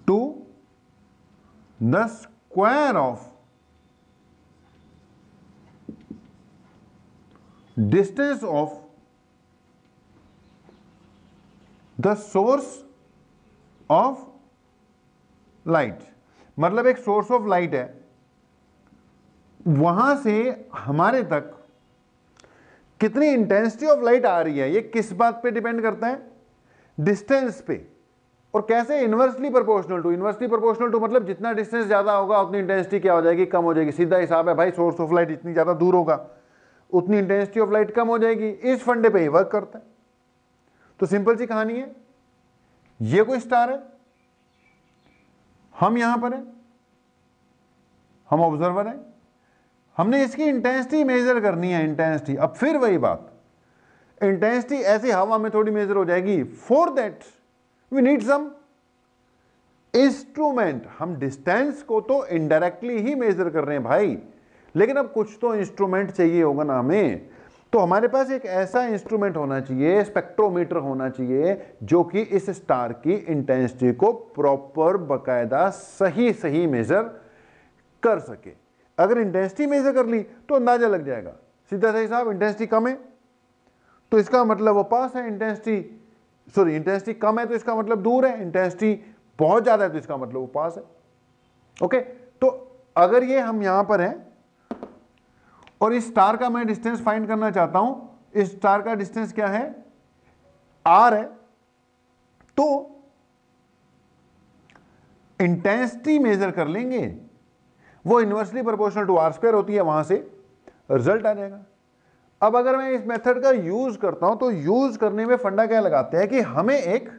to the square of distance of the source of light. मतलब एक सोर्स ऑफ लाइट है, वहां से हमारे तक कितनी इंटेंसिटी ऑफ लाइट आ रही है, ये किस बात पे डिपेंड करता है, डिस्टेंस पे। और कैसे, inversely proportional to, inversely proportional to मतलब जितना डिस्टेंस ज्यादा होगा उतनी इंटेंसिटी क्या हो जाएगी, कम हो जाएगी। सीधा हिसाब है भाई, सोर्स ऑफ लाइट जितनी ज्यादा दूर होगा उतनी इंटेंसिटी ऑफ लाइट कम हो जाएगी, इस फंडे पे ही वर्क करता है। तो सिंपल सी कहानी है, ये कोई स्टार है, हम यहां पर हैं, हम ऑब्जर्वर हैं, हमने इसकी इंटेंसिटी मेजर करनी है, इंटेंसिटी। अब फिर वही बात, इंटेंसिटी ऐसे हवा में थोड़ी मेजर हो जाएगी, for that we need some instrument. हम डिस्टेंस को तो इनडायरेक्टली ही मेजर कर रहे हैं भाई, लेकिन अब कुछ तो इंस्ट्रूमेंट चाहिए होगा ना हमें, तो हमारे पास एक ऐसा इंस्ट्रूमेंट होना चाहिए, स्पेक्ट्रोमीटर होना चाहिए, जो कि इस स्टार की इंटेंसिटी को प्रॉपर बकायदा सही सही मेजर कर सके। अगर इंटेंसिटी मेजर कर ली तो अंदाजा लग जाएगा, सीधा सही साहब इंटेंसिटी कम है तो इसका मतलब वो पास है, इंटेंसिटी कम है तो इसका मतलब दूर है, इंटेंसिटी बहुत ज्यादा है तो इसका मतलब वो पास है। ओके, तो अगर ये हम यहां पर हैं और इस स्टार का मैं डिस्टेंस फाइंड करना चाहता हूं, इस स्टार का डिस्टेंस क्या है, आर है, तो इंटेंसिटी मेजर कर लेंगे, वो inversely proportional to R square होती है, वहां से रिजल्ट आ जाएगा। अब अगर मैं इस मेथड का यूज करता हूं तो यूज करने में फंडा क्या लगाते हैं कि हमें एक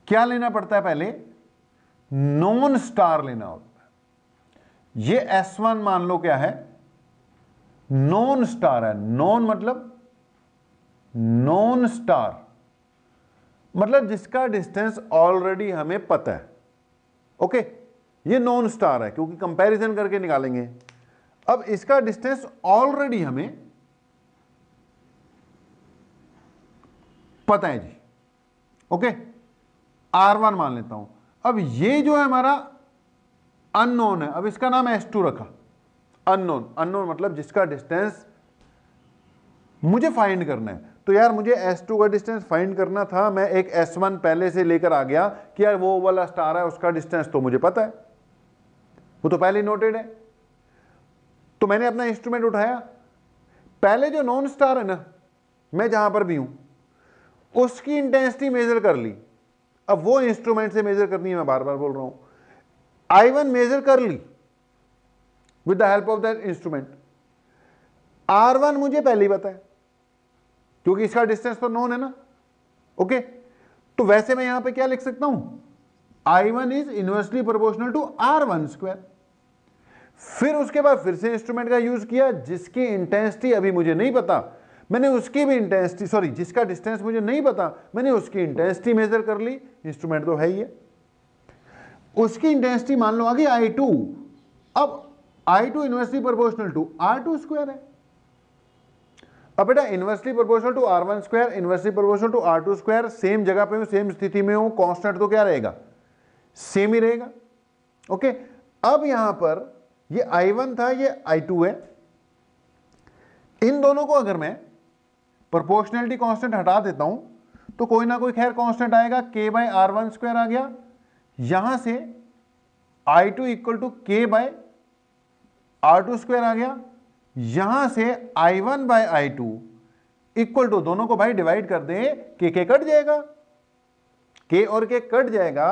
क्या लेना पड़ता है, पहले नॉन स्टार लेना होता है। ये S1 मान लो क्या है, नॉन स्टार है। नॉन मतलब नॉन स्टार मतलब जिसका डिस्टेंस ऑलरेडी हमें पता है। ओके, ये नॉन स्टार है क्योंकि कंपैरिजन करके निकालेंगे। अब इसका डिस्टेंस ऑलरेडी हमें पता है जी। ओके, R1 मान लेता हूं। अब ये जो है हमारा अननोन है, अब इसका नाम S2 रखा। अननोन, अननोन मतलब जिसका डिस्टेंस मुझे फाइंड करना है। तो यार मुझे S2 का डिस्टेंस फाइंड करना था, मैं एक S1 पहले से लेकर आ गया कि यार वो वाला स्टार है, उसका डिस्टेंस तो मुझे पता है, वो तो पहले नोटेड है। तो मैंने अपना इंस्ट्रूमेंट उठाया, पहले जो नॉन स्टार है ना, मैं जहां पर भी हूं उसकी इंटेंसिटी मेजर कर ली। अब वो इंस्ट्रूमेंट से मेजर करनी है, मैं बार बार बोल रहा हूं। I1 मेजर कर ली with the help of that instrument. R1 मुझे पहले ही पता है क्योंकि इसका डिस्टेंस तो नोन है ना। ओके, तो वैसे मैं यहां पे क्या लिख सकता हूं, I1 is inversely proportional to R1 square. फिर उसके बाद फिर से इंस्ट्रूमेंट का यूज किया, जिसकी इंटेंसिटी अभी मुझे नहीं पता, मैंने उसकी भी इंटेंसिटी, सॉरी जिसका डिस्टेंस मुझे नहीं पता, मैंने उसकी इंटेंसिटी मेजर कर ली। इंस्ट्रूमेंट तो है ही है। उसकी इंटेंसिटी मान लो आ गई I2। अब I2 inversely proportional to R2 square है। अब बेटा inversely proportional to R1 square, inversely proportional to R2 square, same जगह पे हूं, सेम स्थिति में हूं, कांस्टेंट तो क्या रहेगा, सेम ही रहेगा। ओके, अब यहां पर ये I1 था, ये I2 है। इन दोनों को अगर मैं प्रोपोर्शनलिटी कांस्टेंट हटा देता हूं तो कोई ना कोई खैर कांस्टेंट आएगा, k बाय R1 स्क्वायर आ गया। यहां से I2 equal to k by R2 square आ गया। यहां से I1 by I2 equal to, दोनों को भाई डिवाइड कर दे, k कट जाएगा, k और k कट जाएगा,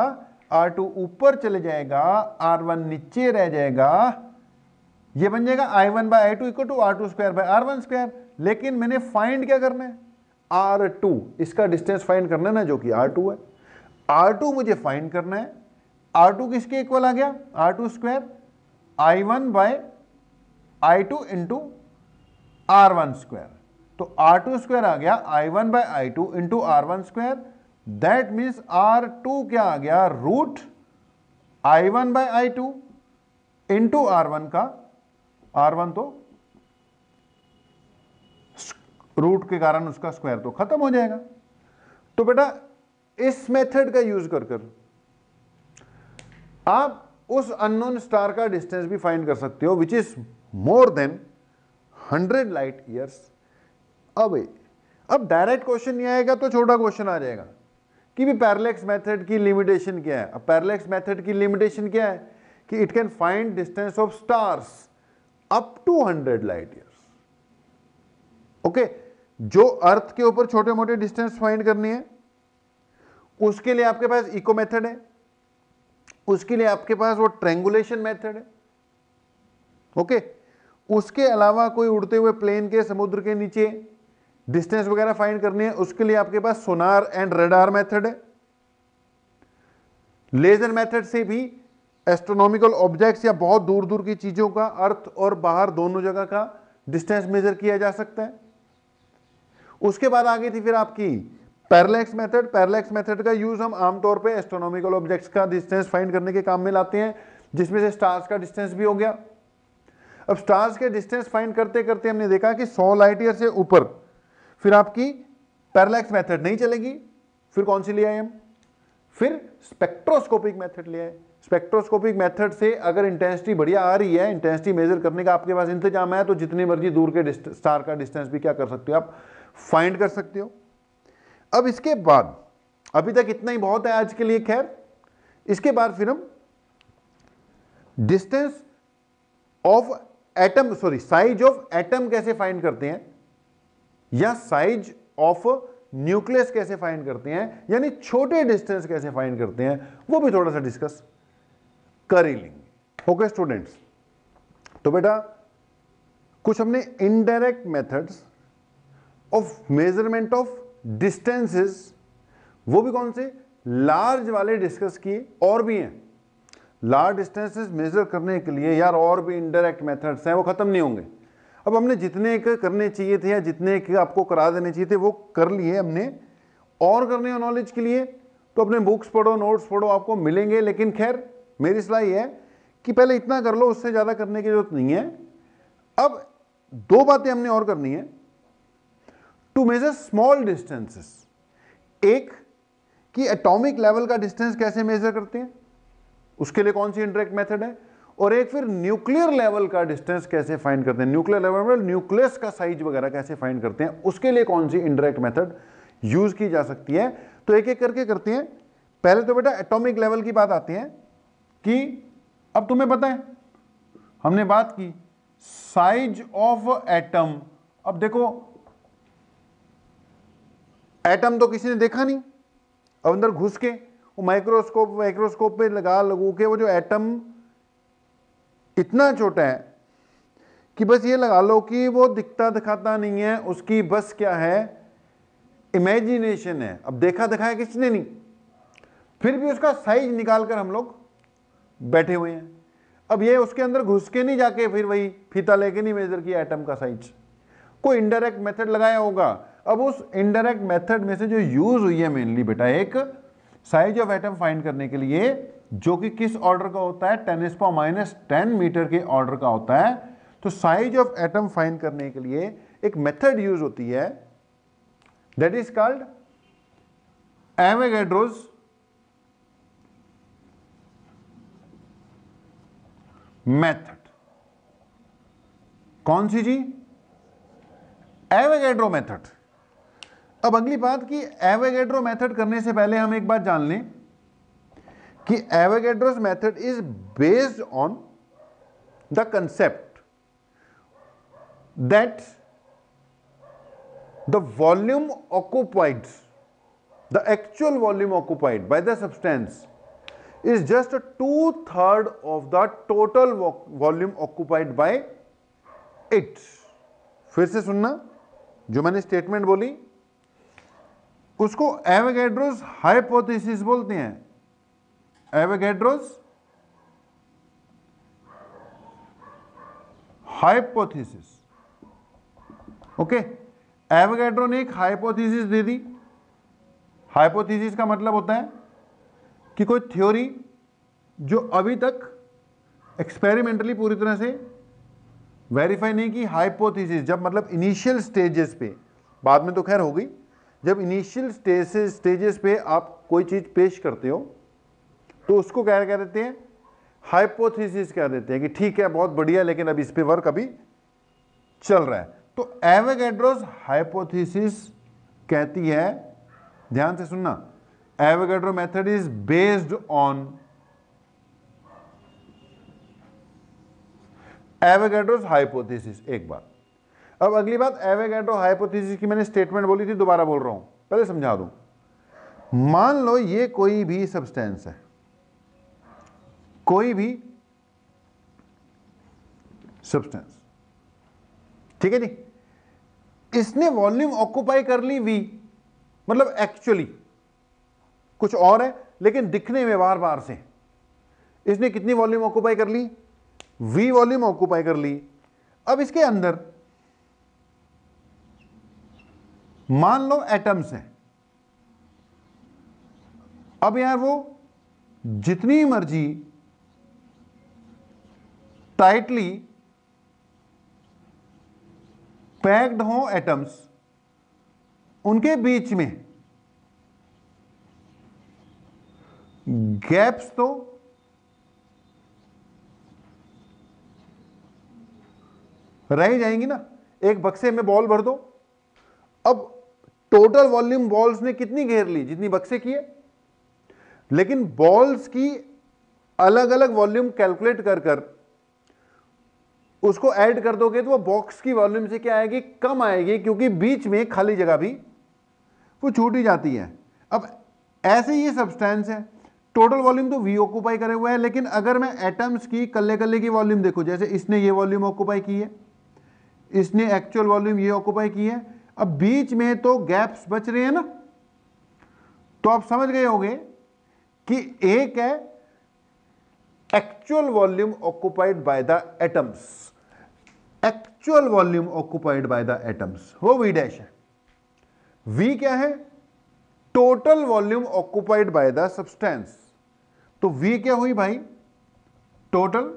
R2 ऊपर चले जाएगा, R1 नीचे रह जाएगा, ये बन जाएगा I1 by I2 equal to R2 square by R1 square. लेकिन मैंने फाइंड क्या करना है, R2, इसका डिस्टेंस फाइंड करना है ना, जो कि R2 है। R2 मुझे फाइंड करना है। R2 किसके इक्वल आ गया, R2 square, I1 by I2 into R1 square. तो R2 स्क्वायर आ गया I1 by I2 into R1 square. That means R2 क्या आ गया, root I1 by I2 into R1 का, R1 तो रूट के कारण उसका स्क्वायर तो खत्म हो जाएगा। तो बेटा इस मेथड का यूज कर कर आप उस अननोन स्टार का डिस्टेंस भी फाइंड कर सकते हो, which is more than 100 light years away. अब डायरेक्ट क्वेश्चन नहीं आएगा तो छोटा क्वेश्चन आ जाएगा कि भी पैरेलैक्स मेथड की लिमिटेशन क्या है। अब पैरेलैक्स मेथड की लिमिटेशन क्या है कि it can find distance of stars up to 100 light years. Okay, जो अर्थ के ऊपर छोटे मोटे डिस्टेंस फाइंड करनी है उसके लिए आपके पास इको मेथड है, उसके लिए आपके पास वो ट्रायंगुलेशन मेथड है। ओके, उसके अलावा कोई उड़ते हुए प्लेन के, समुद्र के नीचे डिस्टेंस वगैरह फाइंड करनी है, उसके लिए आपके पास सोनार एंड रडार मेथड है। लेजर मेथड से भी एस्ट्रोनॉमिकल ऑब्जेक्ट्स या बहुत दूर दूर की चीजों का, अर्थ और बाहर दोनों जगह का डिस्टेंस मेजर किया जा सकता है। उसके बाद आगे थी फिर आपकी पैरेलैक्स मेथड। पैरेलैक्स मेथड का यूज हम आमतौर पे एस्ट्रोनॉमिकल ऑब्जेक्ट्स का डिस्टेंस फाइंड करने के काम में लाते हैं, जिसमें से स्टार्स का डिस्टेंस भी हो गया। अब स्टार्स के डिस्टेंस फाइंड करते करते हमने देखा कि 100 लाइट ईयर से ऊपर फिर आपकी पैरेलैक्स मेथड नहीं चलेगी। फिर कौन सी ले आए हम, फिर स्पेक्ट्रोस्कोपिक मेथड ले आए। स्पेक्ट्रोस्कोपिक मेथड से अगर इंटेंसिटी बढ़िया आ रही है, इंटेंसिटी मेजर करने का आपके पास इंतजाम है, तो जितनी मर्जी दूर के स्टार का डिस्टेंस भी क्या कर सकते हो, आप फाइंड कर सकते हो। अब इसके बाद, अभी तक इतना ही बहुत है आज के लिए, खैर इसके बाद फिर हम distance of atom, sorry size of atom कैसे फाइंड करते हैं, या साइज ऑफ न्यूक्लियस कैसे फाइंड करते हैं, यानी छोटे डिस्टेंस कैसे फाइंड करते हैं, वो भी थोड़ा सा डिस्कस कर ही लेंगे। ओके स्टूडेंट्स, तो बेटा कुछ हमने indirect methods of measurement of distances, वो भी कौन से, लार्ज वाले डिस्कस किए। और भी हैं लार्ज डिस्टेंसेस मेजर करने के लिए यार, और भी इनडायरेक्ट मेथड्स हैं, वो खत्म नहीं होंगे। अब हमने जितने करने चाहिए थे या जितने आपको करा देने चाहिए थे वो कर लिए हमने। और करने हैं नॉलेज के लिए तो अपने बुक्स पढ़ो, नोट्स पढ़ो, आपको मिलेंगे। लेकिन खैर मेरी सलाह ये है कि पहले इतना कर लो, उससे ज़्यादा करने की जरूरत नहीं है। अब दो बातें हमने और करनी है टू मेजर स्मॉल डिस्टेंसेस। एक कि एटॉमिक लेवल का डिस्टेंस कैसे मेजर करते हैं, उसके लिए कौन सी इनडायरेक्ट मेथड है, और एक फिर न्यूक्लियर लेवल का डिस्टेंस कैसे फाइंड करते हैं, न्यूक्लियर लेवल में न्यूक्लियस का साइज वगैरह कैसे फाइंड करते हैं, उसके लिए कौन सी इनडायरेक्ट मेथड यूज की जा सकती है। तो एक एक करके करते हैं। पहले तो बेटा एटॉमिक लेवल की बात आती है कि अब तुम्हें पता है हमने बात की साइज ऑफ एटम। अब देखो एटम तो किसी ने देखा नहीं, अब अंदर घुस के वो माइक्रोस्कोप पे लगू के वो जो एटम इतना छोटा है कि बस ये लगा लो कि वो दिखता दिखाता नहीं है, उसकी बस क्या है, इमेजिनेशन है। अब देखा दिखाया किसने नहीं, फिर भी उसका साइज निकाल कर हम लोग बैठे हुए हैं। अब ये उसके अंदर घुस के नहीं जाके फिर वही फीता लेके नहीं मेजर किया एटम का साइज, कोई इनडायरेक्ट मेथड लगाया होगा। अब उस इनडायरेक्ट मेथड में से जो यूज हुई है मेनली बेटा, एक साइज ऑफ एटम फाइंड करने के लिए जो कि किस ऑर्डर का होता है, 10⁻⁻10 मीटर के ऑर्डर का होता है। तो साइज ऑफ एटम फाइंड करने के लिए एक मेथड यूज होती है, that is called Avogadro's method. कौन सी जी? Avogadro method. अब अगली बात कि एवोगैड्रो मेथड करने से पहले हम एक बात जान लें कि Avogadro's method is based on the concept that the volume occupied, the actual volume occupied by the substance is just 2/3 of the total volume occupied by it। फिर से सुनना, जो मैंने स्टेटमेंट बोली उसको एवोगैड्रोस हाइपोथेसिस बोलते हैं। Avogadro's hypothesis, okay. एवोगैड्रो ने एक हाइपोथेसिस दे दी। हाइपोथेसिस का मतलब होता है कि कोई थ्योरी जो अभी तक एक्सपेरिमेंटली पूरी तरह से वेरीफाई नहीं की। हाइपोथेसिस जब मतलब इनिशियल स्टेजेस पे, बाद में तो खैर हो गई, जब इनिशियल स्टेजेस पे आप कोई चीज पेश करते हो तो उसको क्या कह देते हैं? हाइपोथेसिस कह देते हैं कि ठीक है बहुत बढ़िया, लेकिन अभी इस पे वर्क अभी चल रहा है। तो एवोगैड्रोस हाइपोथेसिस कहती है, ध्यान से सुनना, Avogadro method is based on Avogadro's hypothesis। एक बात। अब अगली बात, Avogadro hypothesis की मैंने स्टेटमेंट बोली थी, दोबारा बोल रहा हूं, पहले समझा दूं। मान लो ये कोई भी सब्सटेंस है, कोई भी सब्सटेंस, ठीक है जी, इसने वॉल्यूम ऑक्युपाई कर ली V, मतलब एक्चुअली कुछ और है लेकिन दिखने में बार बार से इसने कितनी वॉल्यूम ऑक्युपाई कर ली? V वॉल्यूम ऑक्युपाई कर ली। अब इसके अंदर मान लो एटम्स हैं। अब यार वो जितनी मर्जी टाइटली पैक्ड हो एटम्स, उनके बीच में गैप्स तो रह ही जाएंगी ना। एक बक्से में बॉल भर दो, अब टोटल वॉल्यूम बॉल्स ने कितनी घेर ली? जितनी बक्से की है, लेकिन बॉल्स की अलग अलग वॉल्यूम कैलकुलेट कर कर उसको ऐड कर दोगे तो वो बॉक्स की वॉल्यूम से क्या आएगी? कम आएगी, क्योंकि बीच में खाली जगह भी वो छूट ही जाती है। अब ऐसे ही ये सब्सटेंस है, टोटल वॉल्यूम तो V ऑक्युपाई करे हुआ है, लेकिन अगर मैं एटम्स की कल्ले कल्ले की वॉल्यूम देखो, जैसे इसने ये वॉल्यूम ऑक्युपाई की है, इसने एक्चुअल वॉल्यूम ये ऑक्युपाई की है, अब बीच में तो गैप्स बच रहे हैं ना। तो आप समझ गए होंगे कि एक है actual volume occupied by the atoms, actual volume occupied by the atoms, वो V डैश है। V क्या है? Total volume occupied by the substance. तो V क्या हुई भाई? Total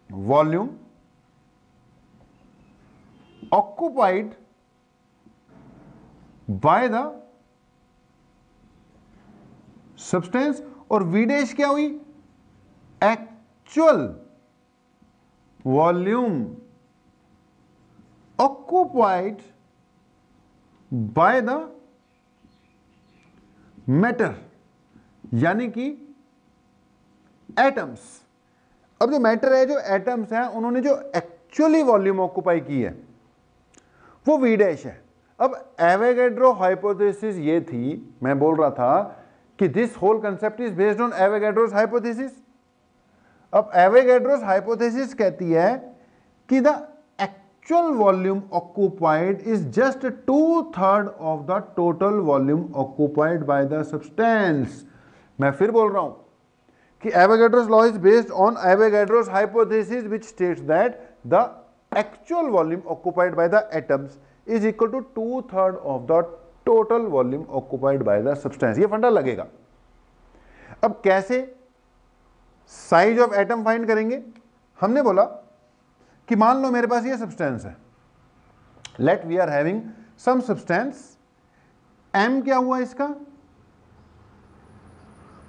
volume occupied by the substance, और V डैश क्या हुई? Actual volume occupied by the matter, यानी कि एटम्स। अब जो मैटर है, जो एटम्स हैं, उन्होंने जो एक्चुअली वॉल्यूम ऑक्युपाई की है वो V डैश है। अब एवोगैड्रो हाइपोथेसिस ये थी, मैं बोल रहा था कि this whole concept is based on Avogadro's hypothesis. अब एवोगैड्रोस हाइपोथेसिस कहती है कि the actual volume occupied is just 2/3 of the total volume occupied by the substance. मैं फिर बोल रहा हूं कि Avogadro's law is based on Avogadro's hypothesis which states that the actual volume occupied by the atoms is equal to 2/3 of the total volume occupied by the substance. ये फंडा लगेगा। अब कैसे? साइज ऑफ एटम फाइंड करेंगे। हमने बोला कि मान लो मेरे पास ये सब्सटेंस है, let we are having some substance, m क्या हुआ इसका,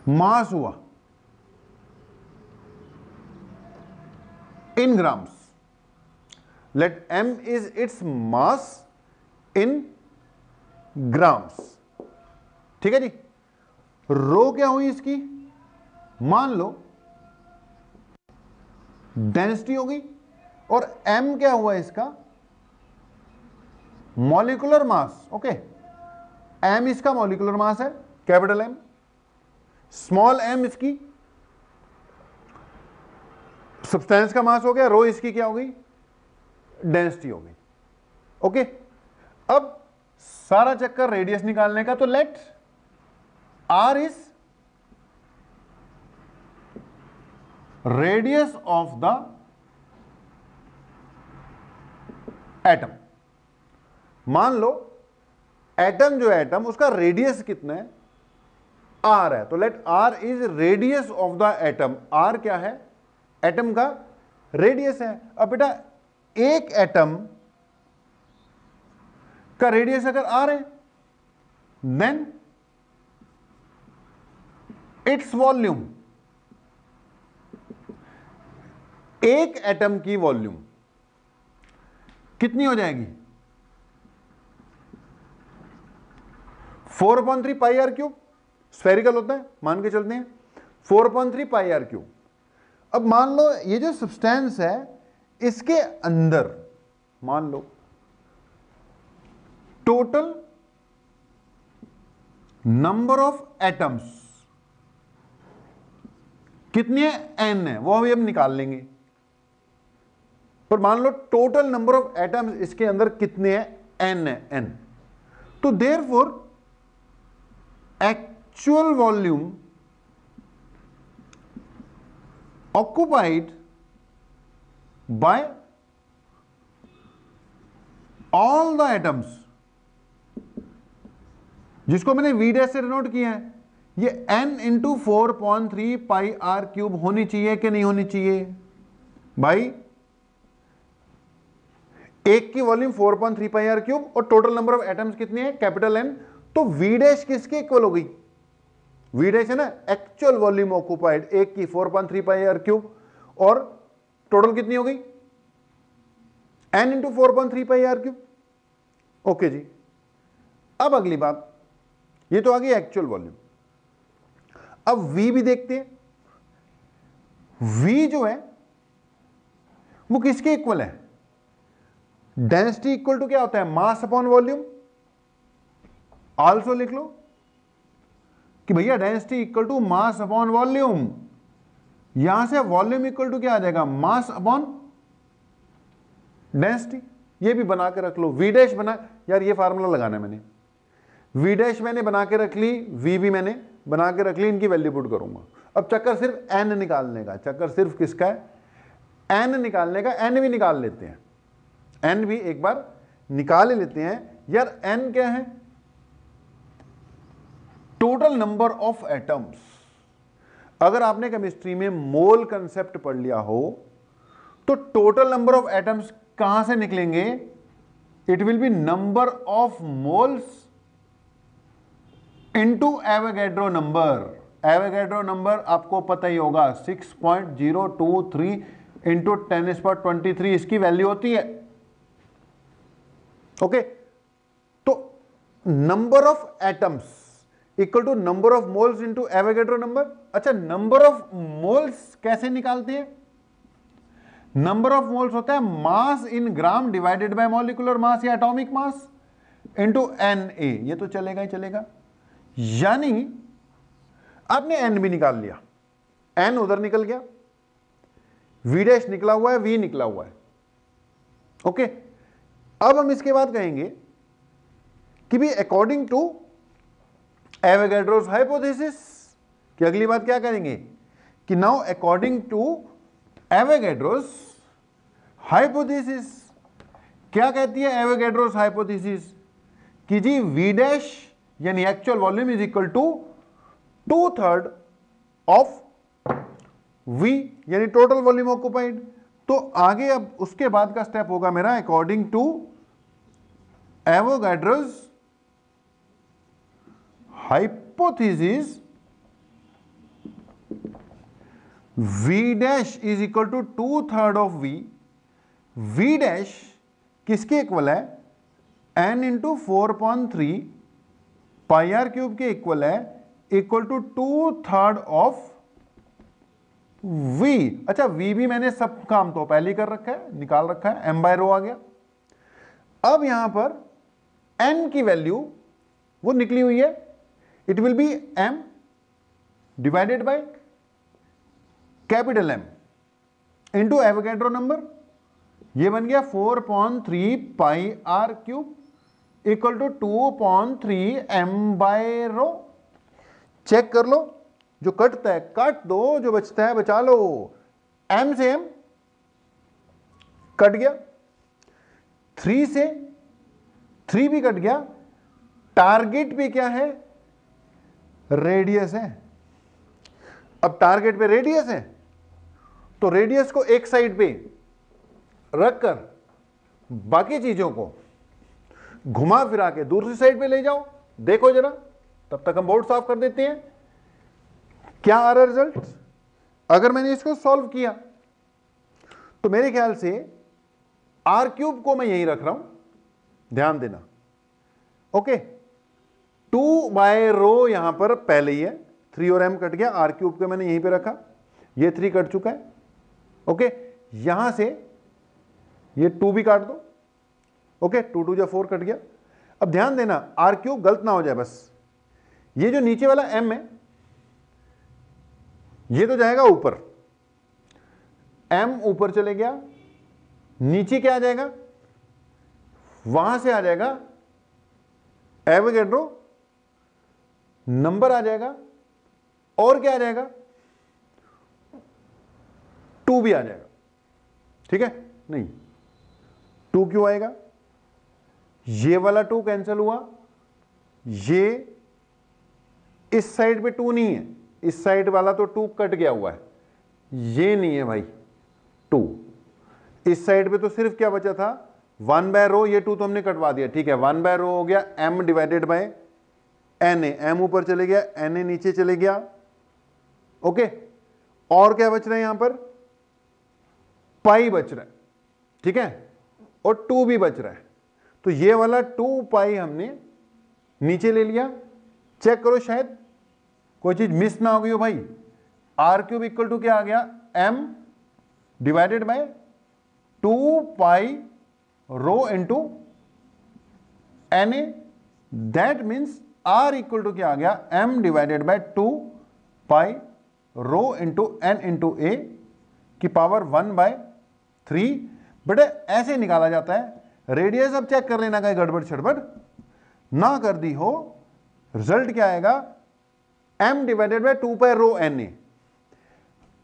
मास हुआ in grams, let m is its mass in grams, ठीक है जी। रो क्या हुई इसकी, मान लो डेंसिटी हो गई, और m क्या हुआ इसका, मॉलिक्यूलर मास, ओके। m इसका मॉलिक्यूलर मास है, कैपिटल M, स्मॉल m इसकी सब्सटेंस का मास हो गया, रो इसकी क्या हो गई, डेंसिटी हो गई, ओके। अब सारा चक्कर रेडियस निकालने का, तो let r is radius of the atom. मान लो एटम जो है, एटम उसका रेडियस कितना है, r है, तो let r is radius of the atom. r क्या है, एटम का रेडियस है। अब बेटा एक एटम का रेडियस अगर r है, देन इट्स वॉल्यूम, एक एटम की वॉल्यूम कितनी हो जाएगी, 4/3 पाई आर क्यूब। स्फेरिकल होता है, मान के चलते हैं 4/3 पाई आर क्यूब। अब मान लो ये जो सब्सटेंस है, इसके अंदर मान लो टोटल नंबर ऑफ एटम्स कितनी है, n है, वो अभी हम निकाल लेंगे। पर मान लो टोटल नंबर ऑफ एटम्स इसके अंदर कितने हैं, n है, n। तो therefore actual volume occupied bye all the atoms, जिसको मैंने v डैश से डिनोट किया है, ये n into 4/3 pi are cube होनी चाहिए कि नहीं होनी चाहिए भाई। एक की वॉल्यूम 4/3 पाई आर क्यूब और टोटल नंबर ऑफ एटम्स कितनी है, कैपिटल N। तो v डैश किसके इक्वल हो गई, v डैश है ना एक्चुअल वॉल्यूम ऑक्युपाइड, एक की 4/3 पाई आर क्यूब और टोटल कितनी हो गई, n into 4/3 pi are cube, okay जी। अब अगली बात, ये तो आ गई एक्चुअल वॉल्यूम। अब v भी देखते हैं, v जो है वो किसके इक्वल है, डेंसिटी इक्वल टू क्या होता है, मास अपॉन वॉल्यूम। आल्सो लिख लो कि भैया density equal to mass upon volume, यहां से वॉल्यूम इक्वल टू क्या आ जाएगा, मास अपॉन डेंसिटी। ये भी बना के रख लो, v डैश बना, यार ये फार्मूला लगाना है मैंने, v डैश मैंने बना के रख ली, v भी मैंने बना के रख ली, इनकी वैल्यू पुट करूंगा। अब चक्कर सिर्फ n निकालने का, चक्कर सिर्फ किसका है, n निकालने का। n भी निकाल लेते हैं, n भी एक बार निकाल ही लेते हैं। यार n क्या है, टोटल नंबर ऑफ एटम्स। अगर आपने केमिस्ट्री में मोल कंसेप्ट पढ़ लिया हो तो टोटल नंबर ऑफ एटम्स कहां से निकलेंगे, it will B number of moles into Avogadro number. Avogadro number आपको पता ही होगा, 6.023 इंटू 10⁻23 इसकी वैल्यू होती है, ओके। तो number of atoms equal to number of moles into Avogadro number. अच्छा, नंबर ऑफ मोल्स कैसे निकालते हैं, नंबर ऑफ मोल्स होता है mass in gram divided by molecular mass या एटॉमिक मास इंटू Na। ये तो चलेगा ही चलेगा, यानी आपने n भी निकाल लिया, n उधर निकल गया, v डैश निकला हुआ है, v निकला हुआ है, ओके। अब हम इसके बाद कहेंगे कि भी अकॉर्डिंग टू एवोगैड्रोस हाइपोथेसिस, कि अगली बात क्या करेंगे कि now according to Avogadro's hypothesis. क्या कहती है एवोगैड्रोस हाइपोथेसिस, कि जी v डैश यानी actual volume is equal to 2/3 of V यानी टोटल वॉल्यूम ऑक्युपाइड। तो आगे अब उसके बाद का स्टेप होगा मेरा according to Avogadro's hypothesis V dash is equal to 2/3 of V। V dash किसके इक्वल है? n into 4.3 pi are cube के इक्वल है, इक्वल टू 2/3 ऑफ V। अच्छा V भी मैंने सब काम तो पहले ही कर रखा है, निकाल रखा है, m बाय रो आ गया। अब यहां पर n की वैल्यू वो निकली हुई है, it will be m divided by capital M into Avogadro number. ये बन गया 4.3 pi are cube equal to 2.3 m by rho. Check कर लो, जो कटता है काट दो, जो बचता है बचा लो। m से m कट गया, 3 से 3 भी कट गया। टारगेट पे क्या है? रेडियस है। अब टारगेट पे रेडियस है तो रेडियस को एक साइड पे रखकर बाकी चीजों को घुमा फिरा के दूसरी साइड पे ले जाओ। देखो जरा, तब तक हम बोर्ड साफ कर देते हैं। क्या आ रहा है रिजल्ट? अगर मैंने इसको सॉल्व किया तो मेरे ख्याल से आर क्यूब को मैं यहीं रख रहा हूं, ध्यान देना। ओके, 2 बाय रो यहां पर पहले ही है, 3 और m कट गया, आर क्यूब को मैंने यहीं पे रखा, ये 3 कट चुका है। ओके, यहां से ये 2 भी काट दो। ओके, 2 2 जा 4 कट गया। अब ध्यान देना, आर क्यूब गलत ना हो जाए बस। ये जो नीचे वाला m है ये तो जाएगा ऊपर, m ऊपर चले गया, नीचे क्या आ जाएगा? वहां से आ जाएगा एवोगैड्रो नंबर आ जाएगा, और क्या आ जाएगा? 2 भी आ जाएगा। ठीक है? नहीं, 2 क्यों आएगा? ये वाला 2 कैंसिल हुआ, ये इस साइड पे 2 नहीं है, इस साइड वाला तो 2 कट गया हुआ है, ये नहीं है भाई 2। इस साइड पे तो सिर्फ क्या बचा था? 1 बाय रो, ये 2 तो हमने कटवा दिया। ठीक है, 1 बाय रो हो गया m divided bye na, m ऊपर चले गया, na नीचे चले गया। ओके, और क्या बच रहा है यहां पर? पाई बच रहा है। ठीक है, और 2 भी बच रहा है। तो ये वाला 2 पाई हमने नीचे ले लिया। चेक करो शायद कोई चीज मिस ना हो गई हो भाई। आर क्यूब इक्वल टू क्या आ गया? m divided by 2 pi rho into na। That means r equal to क्या आ गया? m divided by 2 pi rho into n into a की पावर 1/3। बेटे ऐसे निकाला जाता है। रेडियस अब चेक कर लेना, कहीं गड़बड़ छड़बड़ ना कर दी हो। रिजल्ट क्या आएगा? m divided by 2 pi rho na।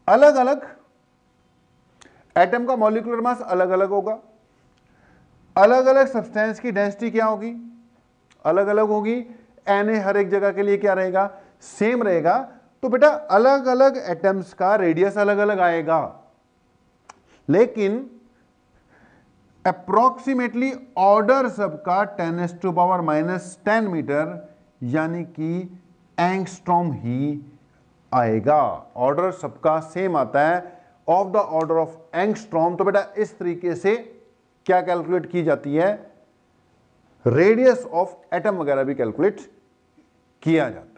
अलग अलग एटम का मॉलिक्यूलर मास अलग अलग होगा, अलग अलग सब्सटेंस की डेंसिटी क्या होगी? अलग अलग होगी। na हर एक जगह के लिए क्या रहेगा? सेम रहेगा। तो बेटा अलग अलग एटम्स का रेडियस अलग अलग आएगा, लेकिन अप्रोक्सीमेटली ऑर्डर सबका 10⁻⁻10 मीटर यानी कि एंगस्ट्रॉम ही आएगा। ऑर्डर सबका सेम आता है, of the order of angstrom. तो बेटा इस तरीके से क्या कैलकुलेट की जाती है? रेडियस ऑफ एटम वगैरह भी कैलकुलेट किया जाता है।